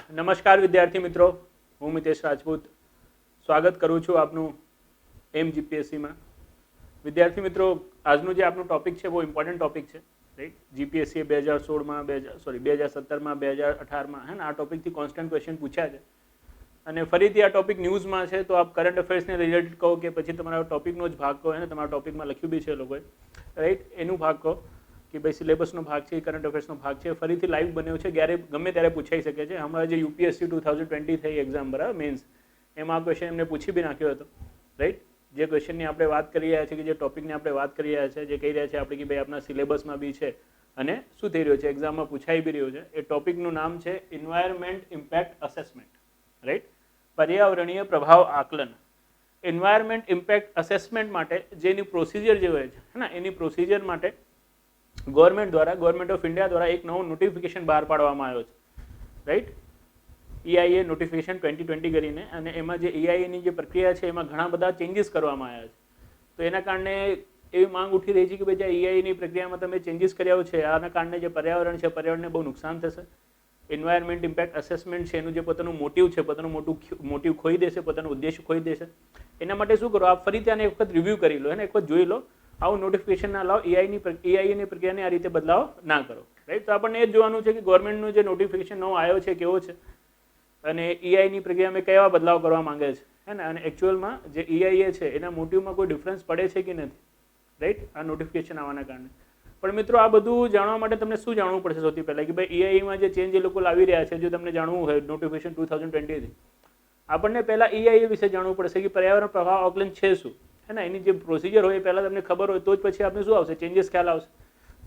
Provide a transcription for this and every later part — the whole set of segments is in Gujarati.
નમસ્કાર વિદ્યાર્થી મિત્રો, હું મિતેશ રાજપૂત સ્વાગત કરું છું આપનું એમ જીપીએસસીમાં. વિદ્યાર્થી મિત્રો, આજનું જે આપનું ટોપિક છે બહુ ઇમ્પોર્ટન્ટ ટોપિક છે, રાઈટ. જીપીએસસીએ 2016માં 2017માં 2018માં હે ને આ ટોપિકથી કોન્સ્ટન્ટ ક્વેશ્ચન પૂછ્યા છે અને ફરીથી આ ટોપિક ન્યૂઝમાં છે. તો આપ કરંટ અફેર્સને રિલેટેડ કહો કે પછી તમારા ટોપિકનો જ ભાગ કહો, અને તમારા ટોપિકમાં લખ્યું બી છે એ લોકોએ, રાઈટ, એનું ભાગ કહો કે ભાઈ સિલેબસનો ભાગ છે, કરંટ અફેર્સનો ભાગ છે, ફરીથી લાઈવ બન્યો છે, ગમે ત્યારે પૂછાઈ શકે છે. હમણાં જે યુપીએસસી 2020 થઈ એક્ઝામ, બરાબર, મેન્સ, એમાં આ ક્વેશ્ચન એમને પૂછી બી નાખ્યો હતો, રાઈટ. જે ક્વેશ્ચનની આપણે વાત કરી રહ્યા છીએ, કે જે ટોપિકની આપણે વાત કરી રહ્યા છીએ, જે કહી રહ્યા છે આપણે કે ભાઈ આપણા સિલેબસમાં બી છે અને શું થઈ રહ્યું છે, એક્ઝામમાં પૂછાઈ બી રહ્યું છે. એ ટોપિકનું નામ છે એન્વાયરમેન્ટ ઇમ્પેક્ટ અસેસમેન્ટ, રાઈટ, પર્યાવરણીય પ્રભાવ આકલન. એન્વાયરમેન્ટ ઇમ્પેક્ટ અસેસમેન્ટ માટે જેની પ્રોસિજર જે હોય છે ને, એની પ્રોસિજર માટે ગવર્મેન્ટ ઓફ ઇન્ડિયા દ્વારા એક નવું નોટિફિકેશન બહાર પાડવામાં આવ્યો છે, રાઈટ. EIA નોટિફિકેશન 2020 કરીને, અને એમાં જે EIAની જે પ્રક્રિયા છે એમાં ઘણા બધા ચેન્જીસ કરવામાં આવ્યા છે. તો એના કારણે એવી માંગ ઉઠી રહી છે કે ભાઈ જે EIAની પ્રક્રિયામાં તમે ચેન્જીસ કર્યા છે, આના કારણે જે પર્યાવરણ છે, પર્યાવરણને બહુ નુકસાન થશે. એન્વાયરમેન્ટ ઇમ્પેક્ટ અસેસમેન્ટ છે, એનું જે પોતાનું મોટિવ છે, પોતાનું મોટિવ ખોઈ દેશે, પોતાનો ઉદ્દેશ ખોઈ દેશે. એના માટે શું કરો, આપ ફરીથી આને એક વખત રિવ્યૂ કરી લો, અને એક વખત જોઈ લો. આવું નોટિફિકેશન ના લાવો, EIAની પ્રક્રિયાને આ રીતે બદલાવ ના કરો, રાઈટ. તો આપણને એ જ જોવાનું છે કે ગવર્મેન્ટનું જે નોટિફિકેશન નવો આવ્યો છે કેવો છે, અને EIAની પ્રક્રિયામાં કેવા બદલાવ કરવા માંગે છે, હે ને, અને એકચ્યુઅલમાં જે EIA છે એના મોટિવમાં કોઈ ડિફરન્સ પડે છે કે નથી, રાઈટ, આ નોટિફિકેશન આવવાના કારણે. પણ મિત્રો, આ બધું જાણવા માટે તમને શું જાણવું પડશે સૌથી પહેલાં, કે ભાઈ EIAમાં જે ચેન્જ એ લોકો લાવી રહ્યા છે, જો તમને જાણવું હોય નોટિફિકેશન 2020થી, આપણને પહેલાં EIA વિશે જાણવું પડશે કે પર્યાવરણ પ્રભાવ આકલન છે શું, હે ને. એની જે પ્રોસિજર હોય એ પહેલાં તમને ખબર હોય તો જ પછી આપણે શું આવશે, ચેન્જીસ ખ્યાલ આવશે.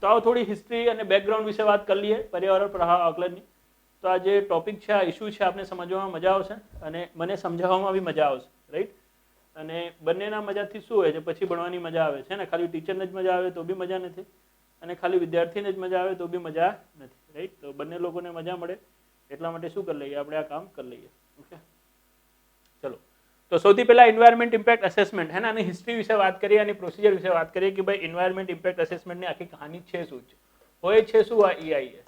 તો આવો થોડી હિસ્ટ્રી અને બેકગ્રાઉન્ડ વિશે વાત કરી લઈએ પર્યાવરણ પ્રભાવ આકલનની. તો આ જે ટોપિક છે, આ ઇસ્યુ છે, આપને સમજવામાં મજા આવશે અને મને સમજાવવામાં બી મજા આવશે, રાઈટ. અને બંનેના મજાથી શું હોય છે, પછી ભણવાની મજા આવે છે ને. ખાલી ટીચરને જ મજા આવે તો બી મજા નથી, અને ખાલી વિદ્યાર્થીને જ મજા આવે તો બી મજા નથી, રાઈટ. તો બંને લોકોને મજા મળે એટલા માટે શું કરી લઈએ, આપણે આ કામ કરી લઈએ. ઓકે, ચલો. તો સૌથી પહેલા એન્વાયરમેન્ટ ઇમ્પેક્ટ અસેસમેન્ટ, હે ને, આની હિસ્ટ્રી વિશે વાત કરીએ, આની પ્રોસિજર વિશે વાત કરીએ કે ભાઈ એન્વાયરમેન્ટ ઇમ્પેક્ટ અસેસમેન્ટની આખી કહાની છે શું છે, હોય છે શું આ EIA.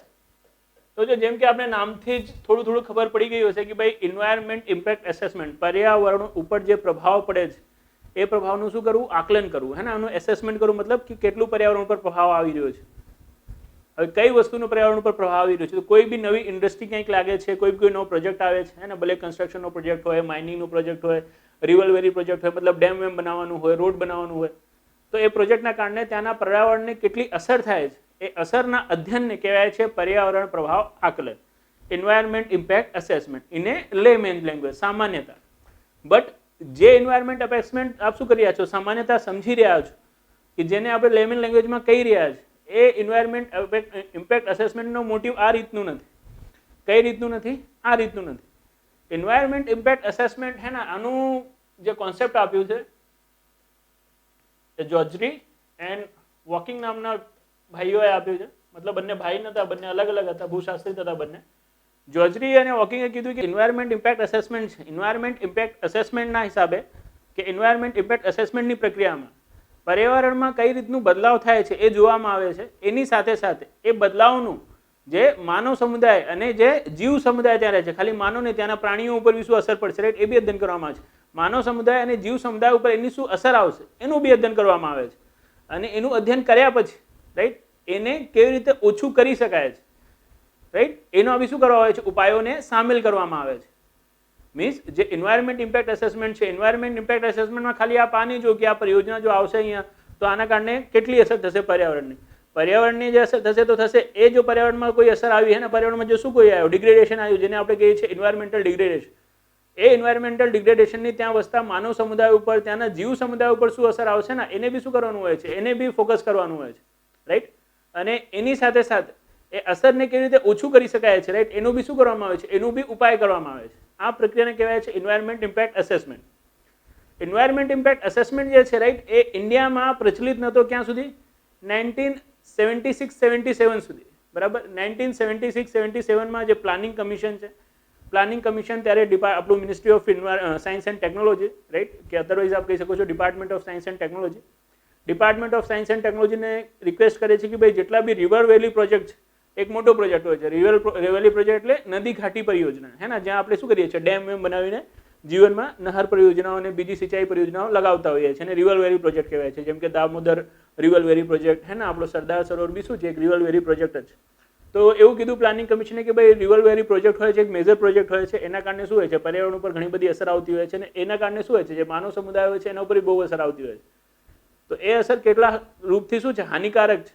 તો જો જેમ કે આપણે નામથી જ થોડું ખબર પડી ગયું હશે કે ભાઈ એન્વાયરમેન્ટ ઇમ્પેક્ટ અસેસમેન્ટ, પર્યાવરણ ઉપર જે પ્રભાવ પડે છે એ પ્રભાવનું શું કરવું, આકલન કરવું, હે ને. આનું એસેસમેન્ટ કરવું મતલબ કે કેટલું પર્યાવરણ ઉપર પ્રભાવ આવી રહ્યો છે. હવે કઈ વસ્તુનો પર્યાવરણ ઉપર પ્રભાવ આવી રહ્યો છે, તો કોઈ બી નવી ઇન્ડસ્ટ્રી ક્યાંક લાગે છે, કોઈ નવો પ્રોજેક્ટ આવે છે, ને, ભલે કન્સ્ટ્રક્શનનો પ્રોજેક્ટ હોય, માઇનિંગનો પ્રોજેક્ટ હોય, રિવરવેરી પ્રોજેક્ટ હોય, મતલબ ડેમ વેમ બનાવવાનું હોય, રોડ બનાવવાનું હોય, તો એ પ્રોજેક્ટના કારણે ત્યાંના પર્યાવરણને કેટલી અસર થાય છે, એ અસરના અધ્યયનને કહેવાય છે પર્યાવરણ પ્રભાવ આકલન, environment impact assessment. In layman language, સામાન્યતા. બટ જે એન્વાયરમેન્ટ અસેસમેન્ટ આપ શું કરી રહ્યા છો, સામાન્યતા સમજી રહ્યા છો, કે જેને આપણે લેમેન લેંગ્વેજમાં કહી રહ્યા છે, એ એન્વાયરમેન્ટ ઇમ્પેક્ટ અસેસમેન્ટનો મોટિવ આ રીતનું નથી. કઈ રીતનું નથી? આ રીતનું નથી. એન્વાયરમેન્ટ ઇમ્પેક્ટ અસેસમેન્ટ, હે ને, આનું જે કોન્સેપ્ટ આપ્યું છે એ જોર્જી એન્ડ વોકિંગ નામના ભાઈઓએ આપ્યું છે. મતલબ બંને ભાઈ નતા, બંને અલગ અલગ હતા, ભૂશાસ્ત્રી હતા બંને. જોર્જી અને વોકિંગે કીધું કે એન્વાયરમેન્ટ ઇમ્પેક્ટ અસેસમેન્ટ છે. એન્વાયરમેન્ટ ઇમ્પેક્ટ અસેસમેન્ટના હિસાબે, કે એન્વાયરમેન્ટ ઇમ્પેક્ટ અસેસમેન્ટની પ્રક્રિયામાં પર્યાવરણમાં કઈ રીતનું બદલાવ થાય છે એ જોવામાં આવે છે. એની સાથે સાથે એ બદલાવનું જે માનવ સમુદાય અને જે જીવ સમુદાય ત્યાં રહે છે, ખાલી માનવ ને, ત્યાંના પ્રાણીઓ ઉપર બી શું અસર પડશે, રાઈટ, એ બી અધ્યયન કરવામાં આવે છે. માનવ સમુદાય અને જીવ સમુદાય ઉપર એની શું અસર આવશે એનું બી અધ્યયન કરવામાં આવે છે. અને એનું અધ્યયન કર્યા પછી, રાઈટ, એને કેવી રીતે ઓછું કરી શકાય છે, રાઈટ, એનો બી શું કરવામાં આવે છે, ઉપાયોને સામેલ કરવામાં આવે છે. મીન્સ જે એન્વાયરમેન્ટ ઇમ્પેક્ટ અસેસમેન્ટ છે, એન્વાયરમેન્ટ ઇમ્પેક્ટ અસેસમેન્ટમાં ખાલી આ પાની જો કે આ પરિયોજના જો આવશે અહીંયા, તો આના કારણે કેટલી અસર થશે પર્યાવરણની. પર્યાવરણની જે અસર થશે તો થશે. એ જો પર્યાવરણમાં કોઈ અસર આવી, હે ને, પર્યાવરણમાં જો શું કોઈ આવ્યો, ડિગ્રેડેશન આવ્યું, જેને આપણે કહીએ છીએ એન્વાયરમેન્ટલ ડિગ્રેડેશન, એ એન્વાયરમેન્ટલ ડિગ્રેડેશનની ત્યાં વસતા માનવ સમુદાય ઉપર, ત્યાંના જીવ સમુદાય ઉપર શું અસર આવશે ને, એને બી શું કરવાનું હોય છે, એને બી ફોકસ કરવાનું હોય છે, રાઈટ. અને એની સાથે સાથે એ અસરને કેવી રીતે ઓછું કરી શકાય છે, રાઈટ, એનું બી શું કરવામાં આવે છે, એનું બી ઉપાય કરવામાં આવે છે. આ પ્રક્રિયાને કહેવાય છે environment impact assessment. Environment impact assessment જે છે, રાઈટ, એ ઇન્ડિયામાં પ્રચલિત નહોતો ક્યાં સુધી, 1976-77 સુધી, બરાબર. 1976-77માં જે પ્લાનિંગ કમિશન છે, પ્લાનિંગ કમિશન ત્યારે આપણું ministry of science and technology, right, કે અધરવાઇઝ આપ કહી શકો છો department of science and technology. Department of science and ટેકનોલોજીને રિક્વેસ્ટ કરે છે કે ભાઈ જેટલા બી રિવર વેલી પ્રોજેક્ટ છે, એક મોટો પ્રોજેક્ટ હોય છે. રિવર વેલી પ્રોજેક્ટ એટલે નદી ઘાટી પરિયોજના, હે ને, જ્યાં આપણે શું કરીએ છીએ, ડેમ વેમ બનાવીને જીવનમાં નહર પરિયોજનાઓ અને બીજી સિંચાઈ પરિયોજનાઓ લગાવતા હોઈએ છીએ, અને રિવર વેલી પ્રોજેક્ટ કહેવાય છે. જેમ કે દામોદર રિવર વેલી પ્રોજેક્ટ, હે ને, આપણો સરદાર સરોવર બી શું છે, એક રિવર વેલી પ્રોજેક્ટ જ. તો એવું કીધું પ્લાનિંગ કમિશને કે ભાઈ રિવર વેલી પ્રોજેક્ટ હોય છે, એક મેજર પ્રોજેક્ટ હોય છે, એના કારણે શું હોય છે, પર્યાવરણ ઉપર ઘણી બધી અસર આવતી હોય છે, અને એના કારણે શું હોય છે, જે માનવ સમુદાય હોય છે એના ઉપર બહુ અસર આવતી હોય છે. તો એ અસર કેટલા રૂપથી શું છે, હાનિકારક છે,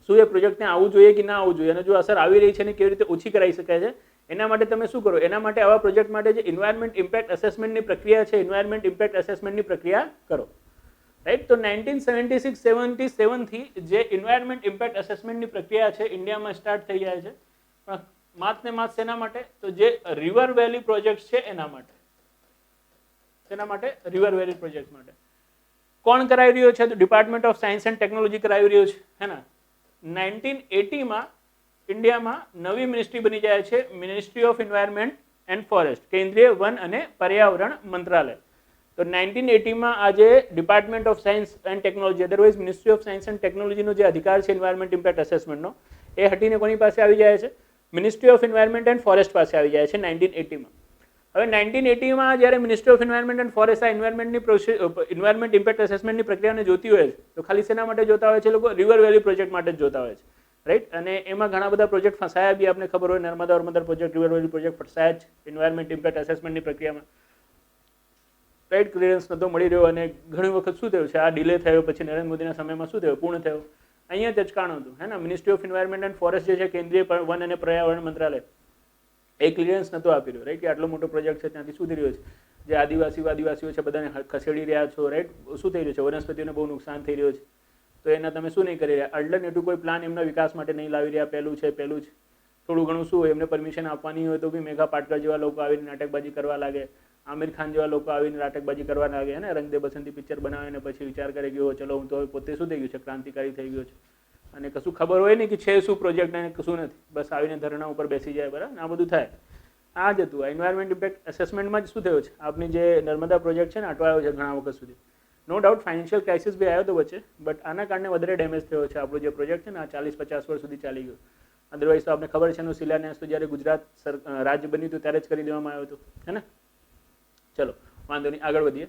શું એ પ્રોજેક્ટ ત્યાં આવવું જોઈએ કે ના આવવું જોઈએ, અને જો અસર આવી રહી છે ને કેવી રીતે ઓછી કરાવી શકાય છે, એના માટે તમે શું કરો, એના માટે આવા પ્રોજેક્ટ માટે જે એન્વાયરમેન્ટ ઇમ્પેક્ટ અસેસમેન્ટની પ્રક્રિયા છે, એન્વાયરમેન્ટ ઇમ્પેક્ટ અસેસમેન્ટની પ્રક્રિયા કરો, રાઈટ. તો 1976-77 થી જે એન્વાયરમેન્ટ ઇમ્પેક્ટ અસેસમેન્ટની પ્રક્રિયા છે ઇન્ડિયામાં સ્ટાર્ટ થઈ જાય છે, પણ માત્ર ને માત્ર શેના માટે, તો જે રિવર વેલી પ્રોજેક્ટ છે એના માટે. શેના માટે? રિવર વેલી પ્રોજેક્ટ માટે. કોણ કરાવી રહ્યો છે? તો department of science and technology કરાવી રહ્યો છે, હે ને. 1980 માં ઇન્ડિયામાં નવી મિનિસ્ટ્રી બની જાય છે, ministry of environment and forest, કેન્દ્રીય વન અને પર્યાવરણ મંત્રાલય. તો 1980 માં આજે department of science and technology, otherwise ministry of science and ટેકનોલોજીનો જે અધિકાર છે એન્વાયરમેન્ટ ઇમ્પેક્ટ અસેસમેન્ટનો, એ હટીને કોની પાસે આવી જાય છે? Ministry of environment and forest પાસે આવી જાય છે 1980 માં. હવે 1980 માં જ્યારે ministry of environment and forest આ એન્વાયરમેન્ટ ઇમ્પેક્ટ અસેસમેન્ટની પ્રક્રિયાને જોતી હોય છે, તો ખાલી શેના માટે જોતા હોય છે લોકો? રિવર વેલી પ્રોજેક્ટ માટે જ જોતા હોય છે, રાઈટ. અને એમાં ઘણા બધા પ્રોજેક્ટ ફસાયા બી, આપણે ખબર હોય, નર્મદા વર્મદર પ્રોજેક્ટ, રિવર વેલી પ્રોજેક્ટ ફસાયા જ એન્વાયરમેન્ટ ઇમ્પેક્ટ અસેસમેન્ટની પ્રક્રિયામાં, રાઈટ. ક્લિયરન્સ નહોતો મળી રહ્યો, અને ઘણી વખત શું થયું છે, આ ડિલે થયો, પછી નરેન્દ્ર મોદીના સમયમાં શું થયું, પૂર્ણ થયો. અહીંયા જ અચકાણું હતું, હે ને. Ministry of environment and forest જે છે, કેન્દ્રીય વન અને પર્યાવરણ મંત્રાલય, એ ક્લિયરન્સ નહોતો આપી રહ્યો, રાઈટ, કે આટલો મોટો પ્રોજેક્ટ છે, ત્યાંથી શું થઈ રહ્યો છે, જે આદિવાસીઓ છે બધાને ખસેડી રહ્યા છો, રાઈટ. શું થઈ રહ્યું છે, વનસ્પતિઓને બહુ નુકસાન થઈ રહ્યો છે, તો એના તમે શું નહીં કરી રહ્યા, અલ્ટરનેટિવ કોઈ પ્લાન એમના વિકાસ માટે નહીં લાવી રહ્યા. પહેલું છે થોડું ઘણું શું હોય, એમને પરમિશન આપવાની હોય તો બી મેઘા પાટકર જેવા લોકો આવીને નાટકબાજી કરવા લાગે, આમિર ખાન જેવા લોકો આવીને નાટકબાજી કરવા લાગે, ને રંગ દે બસંતી પિક્ચર બનાવીને પછી વિચાર કરે કે ચલો હું તો પોતે શું થઈ ગયું છે, ક્રાંતિકારી થઈ ગયો છે, અને કશું ખબર હોય નહીં કે છે શું પ્રોજેક્ટ અને કશું નથી, બસ આવીને ધરણા ઉપર બેસી જાય, બરાબર, આ બધું થાય. આ જ હતું એન્વાયરમેન્ટ ઇમ્પેક્ટ અસેસમેન્ટમાં જ શું થયું છે, આપની જે નર્મદા પ્રોજેક્ટ છે ને, અટવાયો છે ઘણા વખત સુધી. નો ડાઉટ ફાઇનાન્શિયલ ક્રાઇસિસ બી આવ્યો હતો વચ્ચે, બટ આના કારણે વધારે ડેમેજ થયો છે. આપણો જે પ્રોજેક્ટ છે ને, આ 40-50 વર્ષ સુધી ચાલી ગયો. અદરવાઇઝ તો આપણે ખબર છે એનો શિલાન્યાસ તો જ્યારે ગુજરાત રાજ્ય બન્યું હતું ત્યારે જ કરી દેવામાં આવ્યો હતો, હે ને. ચલો વાંધો નહીં, આગળ વધીએ.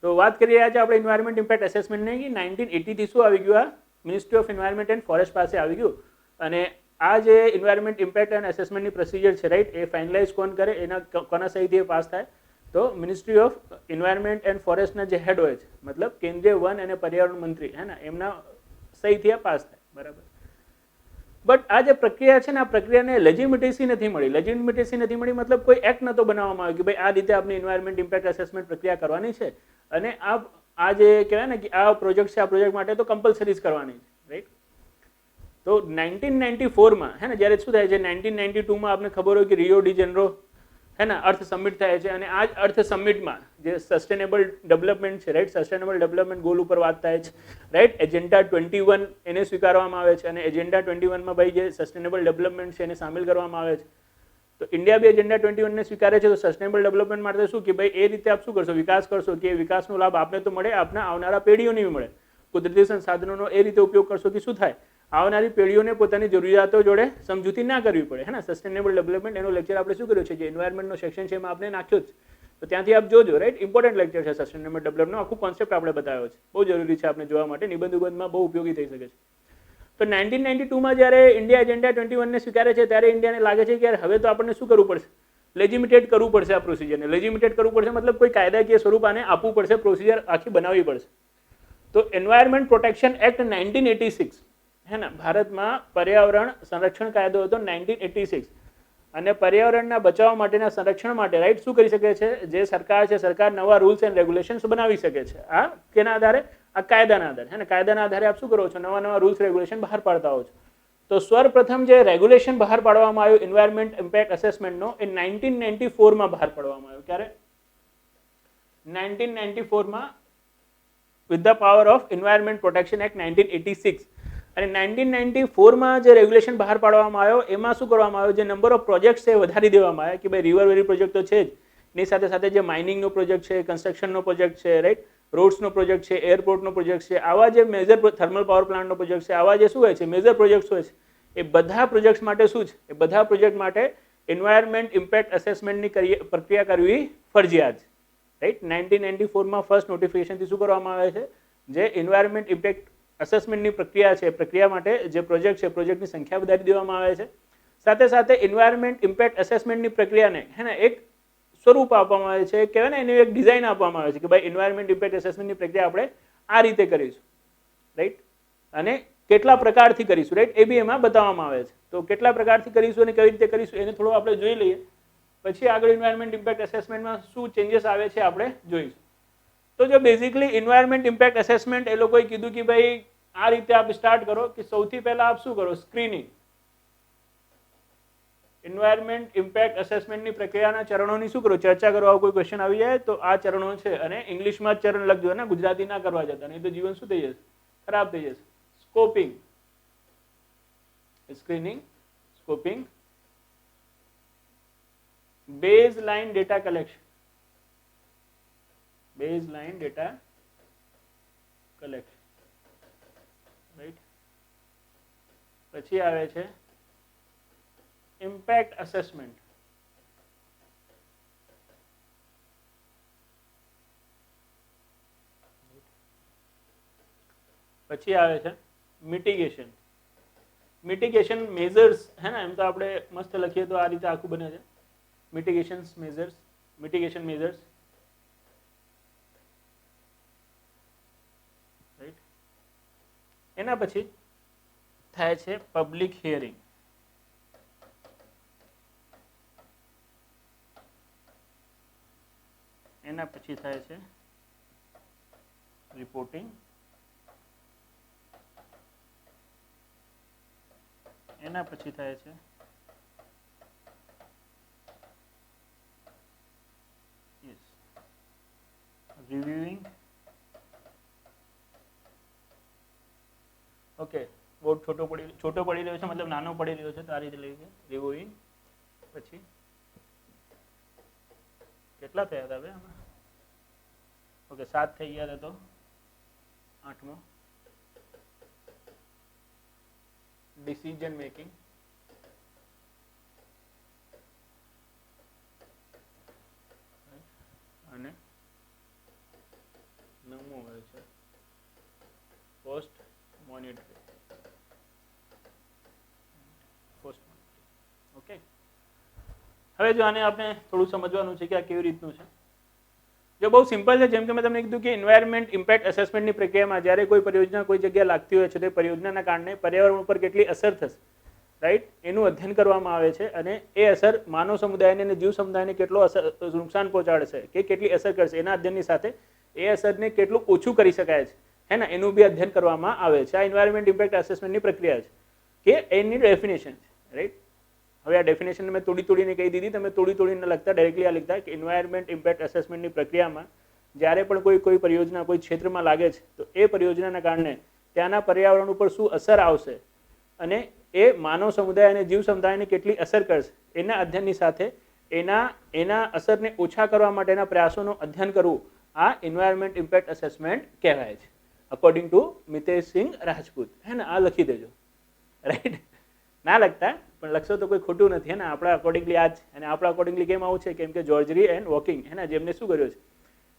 તો વાત કરી રહ્યા છે આપણે એન્વાયરમેન્ટ ઇમ્પેક્ટ અસેસમેન્ટની. 1980 થી શું આવી ગયું, આ ministry of environment and forest પાસે આવી ગયું, અને આ જે એન્વાયરમેન્ટ ઇમ્પેક્ટ એન્ડ અસેસમેન્ટની પ્રોસિજર છે, રાઈટ, એ ફાઇનલાઇઝ કોણ કરે, એના કોના સહીથી એ પાસ થાય, તો મિનિસ્ટ્રી ઓફ એન્વાયરમેન્ટ એન્ડ ફોરેસ્ટના જે હેડ હોય છે, મતલબ કેન્દ્રીય વન અને પર્યાવરણ મંત્રી, હે ને, એમના સહીથી આ પાસ થાય, બરાબર. બટ આ જે પ્રક્રિયા છે ને, આ પ્રક્રિયાને લેજિટિમેસી નથી મળી. લેજિટિમેસી નથી મળી મતલબ કોઈ એક્ટ નહોતો બનાવવામાં આવ્યો કે ભાઈ આ રીતે આપણી એન્વાયરમેન્ટ ઇમ્પેક્ટ અસેસમેન્ટ પ્રક્રિયા કરવાની છે, અને આ જે કહેવાય ને કે આ પ્રોજેક્ટ છે, આ પ્રોજેક્ટ માટે તો કમ્પલસરી જ કરવાની છે, રાઈટ. તો 1994માં, હે ને, જ્યારે શું થાય છે, 1992માં આપણે ખબર હોય કે રિયો ડી જેનરો, હે ને, અર્થ સમિટ થાય છે, અને આ જ અર્થ સમિટમાં જે સસ્ટેનેબલ ડેવલપમેન્ટ છે, રાઈટ, સસ્ટેનેબલ ડેવલપમેન્ટ ગોલ ઉપર વાત થાય છે, રાઈટ. એજન્ડા 21 એને સ્વીકારવામાં આવે છે, અને એજન્ડા 21માં ભાઈ જે સસ્ટેનેબલ ડેવલપમેન્ટ છે એને સામેલ કરવામાં આવે છે. તો ઇન્ડિયા બી એજન્ડા 21ને સ્વીકારે છે. તો સસ્ટેનેબલ ડેવલપમેન્ટ માટે શું કે ભાઈ એ રીતે આપ શું કરશો, વિકાસ કરશો, કે વિકાસનો લાભ આપને તો મળે, આપના આવનારા પેઢીઓને બી મળે. કુદરતી સંસાધનોનો એ રીતે ઉપયોગ કરશો કે શું થાય, આવનારી પેઢીઓને પોતાની જરૂરિયાતો જોડે સમજૂતી ના કરવી પડે, હે ને. સસ્ટેનેબલ ડેવલપમેન્ટ એનો લેક્ચર આપણે શું કર્યો છે, જે એન્વાયરમેન્ટનો સેક્શન છે એમાં આપણે નાખ્યો જ, તો ત્યાંથી આપ જોજો, રાઈટ. ઇમ્પોર્ટન્ટ લેક્ચર છે સસ્ટેનેબલ ડેવલપમેન્ટનો, આખું કોન્સેપ્ટ આપણે બતાવ્યો છે, બહુ જરૂરી છે આપણે જોવા માટે, નિબંધમાં બહુ ઉપયોગી થઈ શકે છે. તો 1992માં જ્યારે ઇન્ડિયા એજન્ડા 21ને સ્વીકારે છે, ત્યારે ઇન્ડિયાને લાગે છે કે હવે તો આપણને શું કરવું પડશે, લેજિમિટેટ કરવું પડશે આ પ્રોસિજરને. લેજિમિટેટ કરવું પડશે મતલબ કોઈ કાયદાકીય સ્વરૂપ આને આપવું પડશે, પ્રોસિજર આખી બનાવવી પડશે. તો એન્વાયરમેન્ટ પ્રોટેક્શન એક્ટ 1986, હે ને, ભારતમાં પર્યાવરણ સંરક્ષણ કાયદો હતો 1986, અને પર્યાવરણના બચાવ માટેના સંરક્ષણ માટે, રાઈટ, શું કરી શકે છે, જે સરકાર છે, સરકાર નવા રૂલ્સ એન્ડ રેગ્યુલેશન્સ બનાવી શકે છે. આ કેના આધારે, આ કાયદાના આધારે, હે ને. કાયદાના આધારે આપ શું કરો છો, નવા રૂલ્સ રેગ્યુલેશન બહાર પાડતા હો છો. તો સર્વપ્રથમ જે રેગ્યુલેશન બહાર પાડવામાં આવ્યું એન્વાયરમેન્ટ ઇમ્પેક્ટ અસેસમેન્ટનો, એ 1994માં બહાર પાડવામાં આવ્યો. ક્યારે? 1994માં, with the power of environment protection act 1986. અને 1994માં જે રેગ્યુલેશન બહાર પાડવામાં આવ્યો, એમાં શું કરવામાં આવ્યો, જે નંબર ઓફ પ્રોજેક્ટ છે એ વધારી દેવામાં આવ્યા, કે ભાઈ રિવર વેલી પ્રોજેક્ટ તો છે જ, એની સાથે સાથે જે માઇનિંગનો પ્રોજેક્ટ છે, કન્સ્ટ્રક્શનનો પ્રોજેક્ટ છે, રાઈટ, રોડ્સનો પ્રોજેક્ટ છે, એરપોર્ટનો પ્રોજેક્ટ છે, આવા જે મેજર થર્મલ પાવર પ્લાન્ટનો પ્રોજેક્ટ છે, આવા જે શું હોય છે મેજર પ્રોજેક્ટ્સ હોય છે, એ બધા પ્રોજેક્ટ્સ માટે શું છે? એ બધા પ્રોજેક્ટ માટે એન્વાયરમેન્ટ ઇમ્પેક્ટ અસેસમેન્ટની પ્રક્રિયા કરવી ફરજિયાત છે, રાઈટ. 1994માં ફર્સ્ટ નોટિફિકેશનથી શું કરવામાં આવે છે? જે એન્વાયરમેન્ટ ઇમ્પેક્ટ અસેસમેન્ટની પ્રક્રિયા છે, પ્રક્રિયા માટે જે પ્રોજેક્ટ છે, પ્રોજેક્ટની સંખ્યા વધારી દેવામાં આવે છે. સાથે સાથે એન્વાયરમેન્ટ ઇમ્પેક્ટ અસેસમેન્ટની પ્રક્રિયાને હે ને એક સ્વરૂપ આપવામાં આવે છે, કહેવાય ને એની એક ડિઝાઇન આપવામાં આવે છે કે ભાઈ એન્વાયરમેન્ટ ઇમ્પેક્ટ અસેસમેન્ટની પ્રક્રિયા આપણે આ રીતે કરીશું, રાઈટ. અને કેટલા પ્રકારથી કરીશું, રાઈટ, એ બી એમાં બતાવવામાં આવે છે. તો કેટલા પ્રકારથી કરીશું અને કેવી રીતે કરીશું એને થોડું આપણે જોઈ લઈએ, પછી આગળ એન્વાયરમેન્ટ ઇમ્પેક્ટ અસેસમેન્ટમાં શું ચેન્જીસ આવે છે આપણે જોઈશું. તો જો બેઝિકલી એન્વાયરમેન્ટ ઇમ્પેક્ટ અસેસમેન્ટ એ લોકોએ કીધું કે ભાઈ આ રીતે આપ સ્ટાર્ટ કરો કે સૌથી પહેલા આપ શું કરો? સ્ક્રીનિંગ. એન્વાયરમેન્ટ ઇમ્પેક્ટ અસેસમેન્ટની પ્રક્રિયાના ચરણોની શું કરો? ચર્ચા કરો. આવો કોઈ ક્વેશ્ચન આવી જાય તો આ ચરણો છે અને ઇંગ્લિશમાં જ ચરણ લખજો ને, ગુજરાતી ના કરવા જતા, નહીં તો જીવન શું થઈ જશે? ખરાબ થઈ જશે. Scoping, screening, scoping, baseline data collection, baseline data collection, right. પછી આવે છે ઇમ્પેક્ટ અસેસમેન્ટ. પછી આવે છે મિટિગેશન. મિટિગેશન મેઝર્સ હે ને, એમ તો આપણે મસ્ત લખીએ તો આ રીતે આખું બને છે. Mitigation measures, mitigation measures, right. એના પછી થાય છે પબ્લિક હિયરિંગ. એના પછી થાય છે રિપોર્ટિંગ. એના પછી થાય છે રિવ્યુઇંગ. ઓકે, બહુ છોટો પડી રહ્યો છે, મતલબ નાનો પડી રહ્યો છે, તો આ રીતે લઈ છે રિવ્યુઇંગ. પછી કેટલા થયા હતા હવે આમાં? ઓકે, 7 થઈ ગયા હતા, તો 8મો ડિસિઝન મેકિંગ. અને 9મો હોય છે પોસ્ટ મોનિટરિંગ. ઓકે, હવે જો આને આપણે થોડું સમજવાનું છે કે આ કેવી રીતનું છે. જો બહુ સિમ્પલ છે, જેમ કે મેં તમને કીધું કે એન્વાયરમેન્ટ ઇમ્પેક્ટ અસેસમેન્ટની પ્રક્રિયામાં જ્યારે કોઈ પરિયોજના કોઈ જગ્યાએ લાગતી હોય છે, તે પરિયોજનાના કારણે પર્યાવરણ ઉપર કેટલી અસર થશે, રાઈટ, એનું અધ્યયન કરવામાં આવે છે. અને એ અસર માનવ સમુદાયને અને જીવ સમુદાયને કેટલો નુકસાન પહોંચાડશે કે કેટલી અસર કરશે, એના અધ્યયનની સાથે એ અસરને કેટલું ઓછું કરી શકાય છે હે ને, એનું બી અધ્યયન કરવામાં આવે છે. આ એન્વાયરમેન્ટ ઇમ્પેક્ટ અસેસમેન્ટની પ્રક્રિયા છે કે એની ડેફિનેશન છે, રાઈટ. હવે આ ડેફિનેશન મેં તોડીને કહી દીધી, તમે તોડીને લખતા ડાયરેક્ટલી આ લખતા કે એન્વાયરમેન્ટ ઇમ્પેક્ટ અસેસમેન્ટની પ્રક્રિયામાં જ્યારે પણ કોઈ પરિયોજના કોઈ ક્ષેત્રમાં લાગે છે, તો એ પરિયોજનાના કારણે ત્યાંના પર્યાવરણ ઉપર શું અસર આવશે અને એ માનવ સમુદાય અને જીવ સમુદાયને કેટલી અસર કરશે, એના અધ્યયનની સાથે એના અસરને ઓછા કરવા માટેના પ્રયાસોનું અધ્યયન કરવું, આ એન્વાયરમેન્ટ ઇમ્પેક્ટ અસેસમેન્ટ કહેવાય છે, અકોર્ડિંગ ટુ મિતેશસિંહ રાજપૂત. હે ને, આ લખી દેજો, રાઈટ. ના લખતા પણ લખશો તો કોઈ ખોટું નથી, હે ને. આપણા અકોર્ડિંગલી આ જ, અને આપણા અકોર્ડિંગલી કેમ આવું છે? કેમ કે જોર્જરી એન્ડ વોકિંગ હે ને, જેમને શું કર્યું છે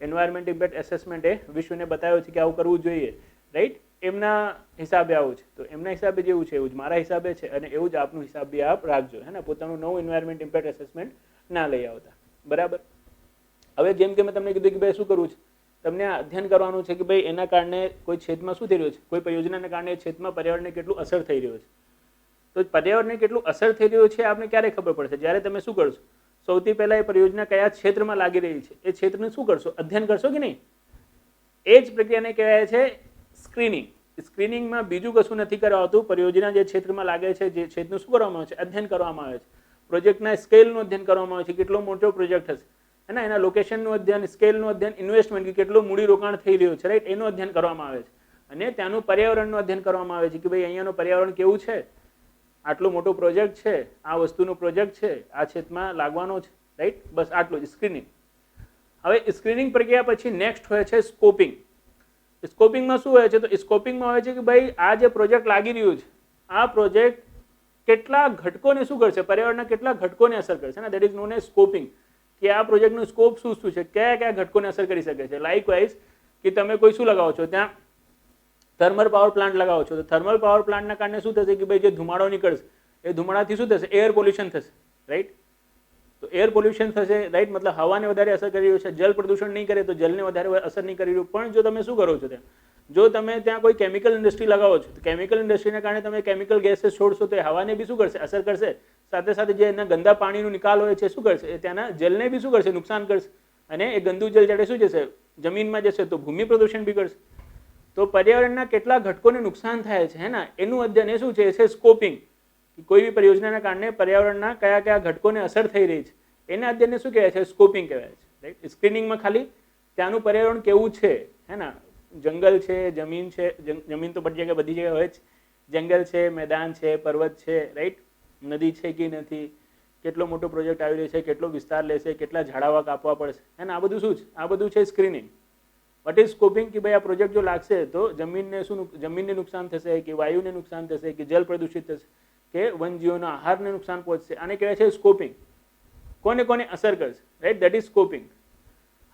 એન્વાયરમેન્ટ ઇમ્પેક્ટ અસેસમેન્ટે વિશ્વને બતાવ્યો છે કે આવું કરવું જોઈએ, રાઈટ. એમના હિસાબે આવું છે, તો એમના હિસાબે જેવું છે એવું જ મારા હિસાબે છે, અને એવું જ આપનું હિસાબ બી આપ રાખજો, હે ને. પોતાનું નવું એન્વાયરમેન્ટ ઇમ્પેક્ટ અસેસમેન્ટ ના લઈ આવતા, બરાબર. હવે જેમ કે મેં તમને કીધું કે ભાઈ શું કરવું છે, તમને અધ્યયન કરવાનું છે કે ભાઈ એના કારણે કોઈ ક્ષેત્રમાં શું થઈ રહ્યું છે, કોઈ પરિયોજનાના કારણે ક્ષેત્રમાં પર્યાવરણને કેટલું અસર થઈ રહ્યો છે. તો પર્યાવરણને કેટલું અસર થઈ રહ્યું છે આપને ક્યારે ખબર પડશે? જ્યારે તમે શું કરશો, સૌથી પહેલા એ પરિયોજના કયા ક્ષેત્રમાં લાગી રહી છે એ ક્ષેત્રને શું કરશો? અધ્યયન કરશો કે નહીં? એ જ પ્રક્રિયાને કહેવાય છે સ્ક્રીનિંગ. સ્ક્રીનિંગમાં બીજું કશું નથી કરાવતું, પરિયોજના જે ક્ષેત્રમાં લાગે છે, જે ક્ષેત્રનું શું કરવામાં આવે છે? અધ્યયન કરવામાં આવે છે. પ્રોજેક્ટના સ્કેલનું અધ્યયન કરવામાં આવે છે, કેટલો મોટો પ્રોજેક્ટ હશે, હે ને, એના લોકેશનનું અધ્યયન, સ્કેલનું અધ્યયન, ઇન્વેસ્ટમેન્ટ કે કેટલું મૂડીરોકાણ થઈ રહ્યું છે, રાઈટ, એનું અધ્યયન કરવામાં આવે છે. અને ત્યાંનું પર્યાવરણનું અધ્યયન કરવામાં આવે છે કે ભાઈ અહીંયાનું પર્યાવરણ કેવું છે, આટલો મોટો પ્રોજેક્ટ છે, આ વસ્તુનો પ્રોજેક્ટ છે, આ ક્ષેત્રમાં લાગવાનો છે, રાઈટ. બસ આટલું જ સ્ક્રીનિંગ. હવે સ્ક્રીનિંગ પ્રક્રિયા પછી નેક્સ્ટ હોય છે સ્કોપિંગ. સ્કોપિંગમાં શું હોય છે? તો સ્કોપિંગમાં હોય છે કે ભાઈ આ જે પ્રોજેક્ટ લાગી રહ્યું છે, આ પ્રોજેક્ટ કેટલા ઘટકોને શું કરશે, પર્યાવરણના કેટલા ઘટકોને અસર કરશે ને, દેટ ઇઝ નોન એઝ સ્કોપિંગ, કે આ પ્રોજેક્ટનું સ્કોપ શું શું છે, કયા કયા ઘટકોને અસર કરી શકે છે. લાઇકવાઇઝ કે તમે કોઈ શું લગાવો છો, ત્યાં થર્મલ પાવર પ્લાન્ટ લગાવો છો, તો થર્મલ પાવર પ્લાન્ટના કારણે શું થશે કે ભાઈ જે ધુમાડો નીકળશે એ ધુમાડાથી શું થશે, એર પોલ્યુશન થશે, રાઈટ. તો એર પોલ્યુશન થશે, રાઈટ, મતલબ હવાને વધારે અસર કરી રહ્યું છે. જલ પ્રદૂષણ નહીં કરે તો જલને વધારે અસર નહીં કરી રહ્યું. પણ જો તમે શું કરો છો ત્યાં, જો તમે ત્યાં કોઈ કેમિકલ ઇન્ડસ્ટ્રી લગાવો છો, તો કેમિકલ ઇન્ડસ્ટ્રીને કારણે તમે કેમિકલ ગેसेस છોડશો તો એ હવાને બી શું કરશે, અસર કરશે. સાથે સાથે જે એના ગંદા પાણીનો નિકાલ હોય છે શું કરશે, એ ત્યાંના જલને બી શું કરશે, નુકસાન કરશે. અને એ ગંદુ જલ જ્યારે શું જશે, જમીનમાં જશે તો ભૂમિ પ્રદૂષણ બી કરશે. તો પર્યાવરણના કેટલા ઘટકોને નુકસાન થાય છે, હે ને, એનું અધ્યયન એ શું છે, એ છે સ્કોપિંગ. કોઈ બી પરિયોજનાના કારણે પર્યાવરણના કયા કયા ઘટકોને અસર થઈ રહી છે એના અધ્યયનને શું કહેવાય છે, સ્કોપિંગ કહેવાય છે, રાઈટ. સ્ક્રીનિંગમાં ખાલી ત્યાંનું પર્યાવરણ કેવું છે, હે ને, જંગલ છે, જમીન છે, જમીન તો બધી જગ્યાએ હોય જ, જંગલ છે, મેદાન છે, પર્વત છે, રાઈટ, નદી છે કે નથી, કેટલો મોટો પ્રોજેક્ટ આવી રહ્યો છે, કેટલો વિસ્તાર લેશે, કેટલા ઝાડાવા કાપવા પડશે, હે ને, આ બધું શું છે, આ બધું છે સ્ક્રીનિંગ. વટ ઇઝ સ્કોપિંગ, કે ભાઈ આ પ્રોજેક્ટ જો લાગશે તો જમીનને શું, જમીનને નુકસાન થશે, કે વાયુને નુકસાન થશે, કે જલ પ્રદૂષિત થશે, કે વનજીવોના આહારને નુકસાન પહોંચશે. આને કહેવાય છે સ્કોપિંગ. કોને કોને અસર કરશે, રાઈટ, દેટ ઇઝ સ્કોપિંગ.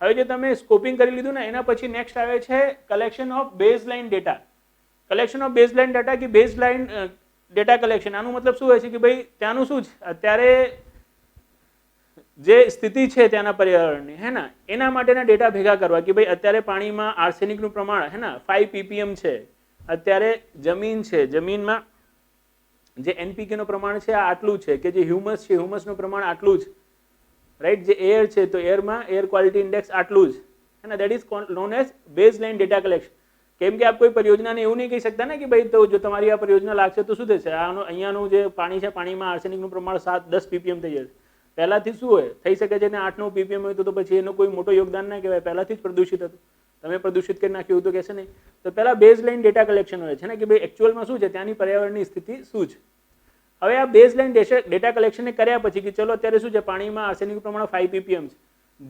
હવે જે તમે સ્કોપિંગ કરી લીધું ને, એના પછી નેક્સ્ટ આવે છે collection of baseline data. Collection of baseline data, કે બેઝલાઇન ડેટા કલેક્શન. આનું મતલબ શું હોય છે કે ભાઈ ત્યાંનું શું છે, અત્યારે જે સ્થિતિ છે ત્યાંના પર્યાવરણની, હે ને, એના માટેના ડેટા ભેગા કરવા, કે ભાઈ અત્યારે પાણીમાં આર્સેનિકનું પ્રમાણ, હે ને, 5 ppm છે. અત્યારે જમીન છે, જમીનમાં જે NPK નું પ્રમાણ છે આ આટલું છે, કે જે હ્યુમસ છે, હ્યુમસનું પ્રમાણ આટલું છે, રાઈટ. જે એર છે તો એરમાં એર ક્વોલિટી ઇન્ડેક્સ આટલું જ, હે ને, that is known as baseline data collection. કેમ કે આપ કોઈ પરિયોજનાને એવું નહીં કહી શકતા ને કે ભાઈ તો જો તમારી આ પરિયોજના લાગશે તો શું થશે, આનું અહીંયાનું જે પાણી છે, પાણીમાં આર્સેનિકનું પ્રમાણ 7-10 ppm થઈ જશે. પહેલાથી શું હોય, થઈ શકે છે ને 8-9 ppm હોય તો પછી એનું કોઈ મોટો યોગદાન ના કહેવાય, પહેલાથી જ પ્રદૂષિત હતું, તમે પ્રદૂષિત કરી નાખ્યું તો કહેશે નહીં. તો પહેલા બેઝલાઇન ડેટા કલેક્શન હોય છે ને, કે ભાઈ એકચ્યુઅલમાં શું છે, ત્યાંની પર્યાવરણની સ્થિતિ શું છે. હવે આ બેઝલાઇન ડેટા કલેક્શનને કર્યા પછી કે ચલો અત્યારે શું છે, પાણીમાં આર્સેનિકનું પ્રમાણ 5 ppm છે.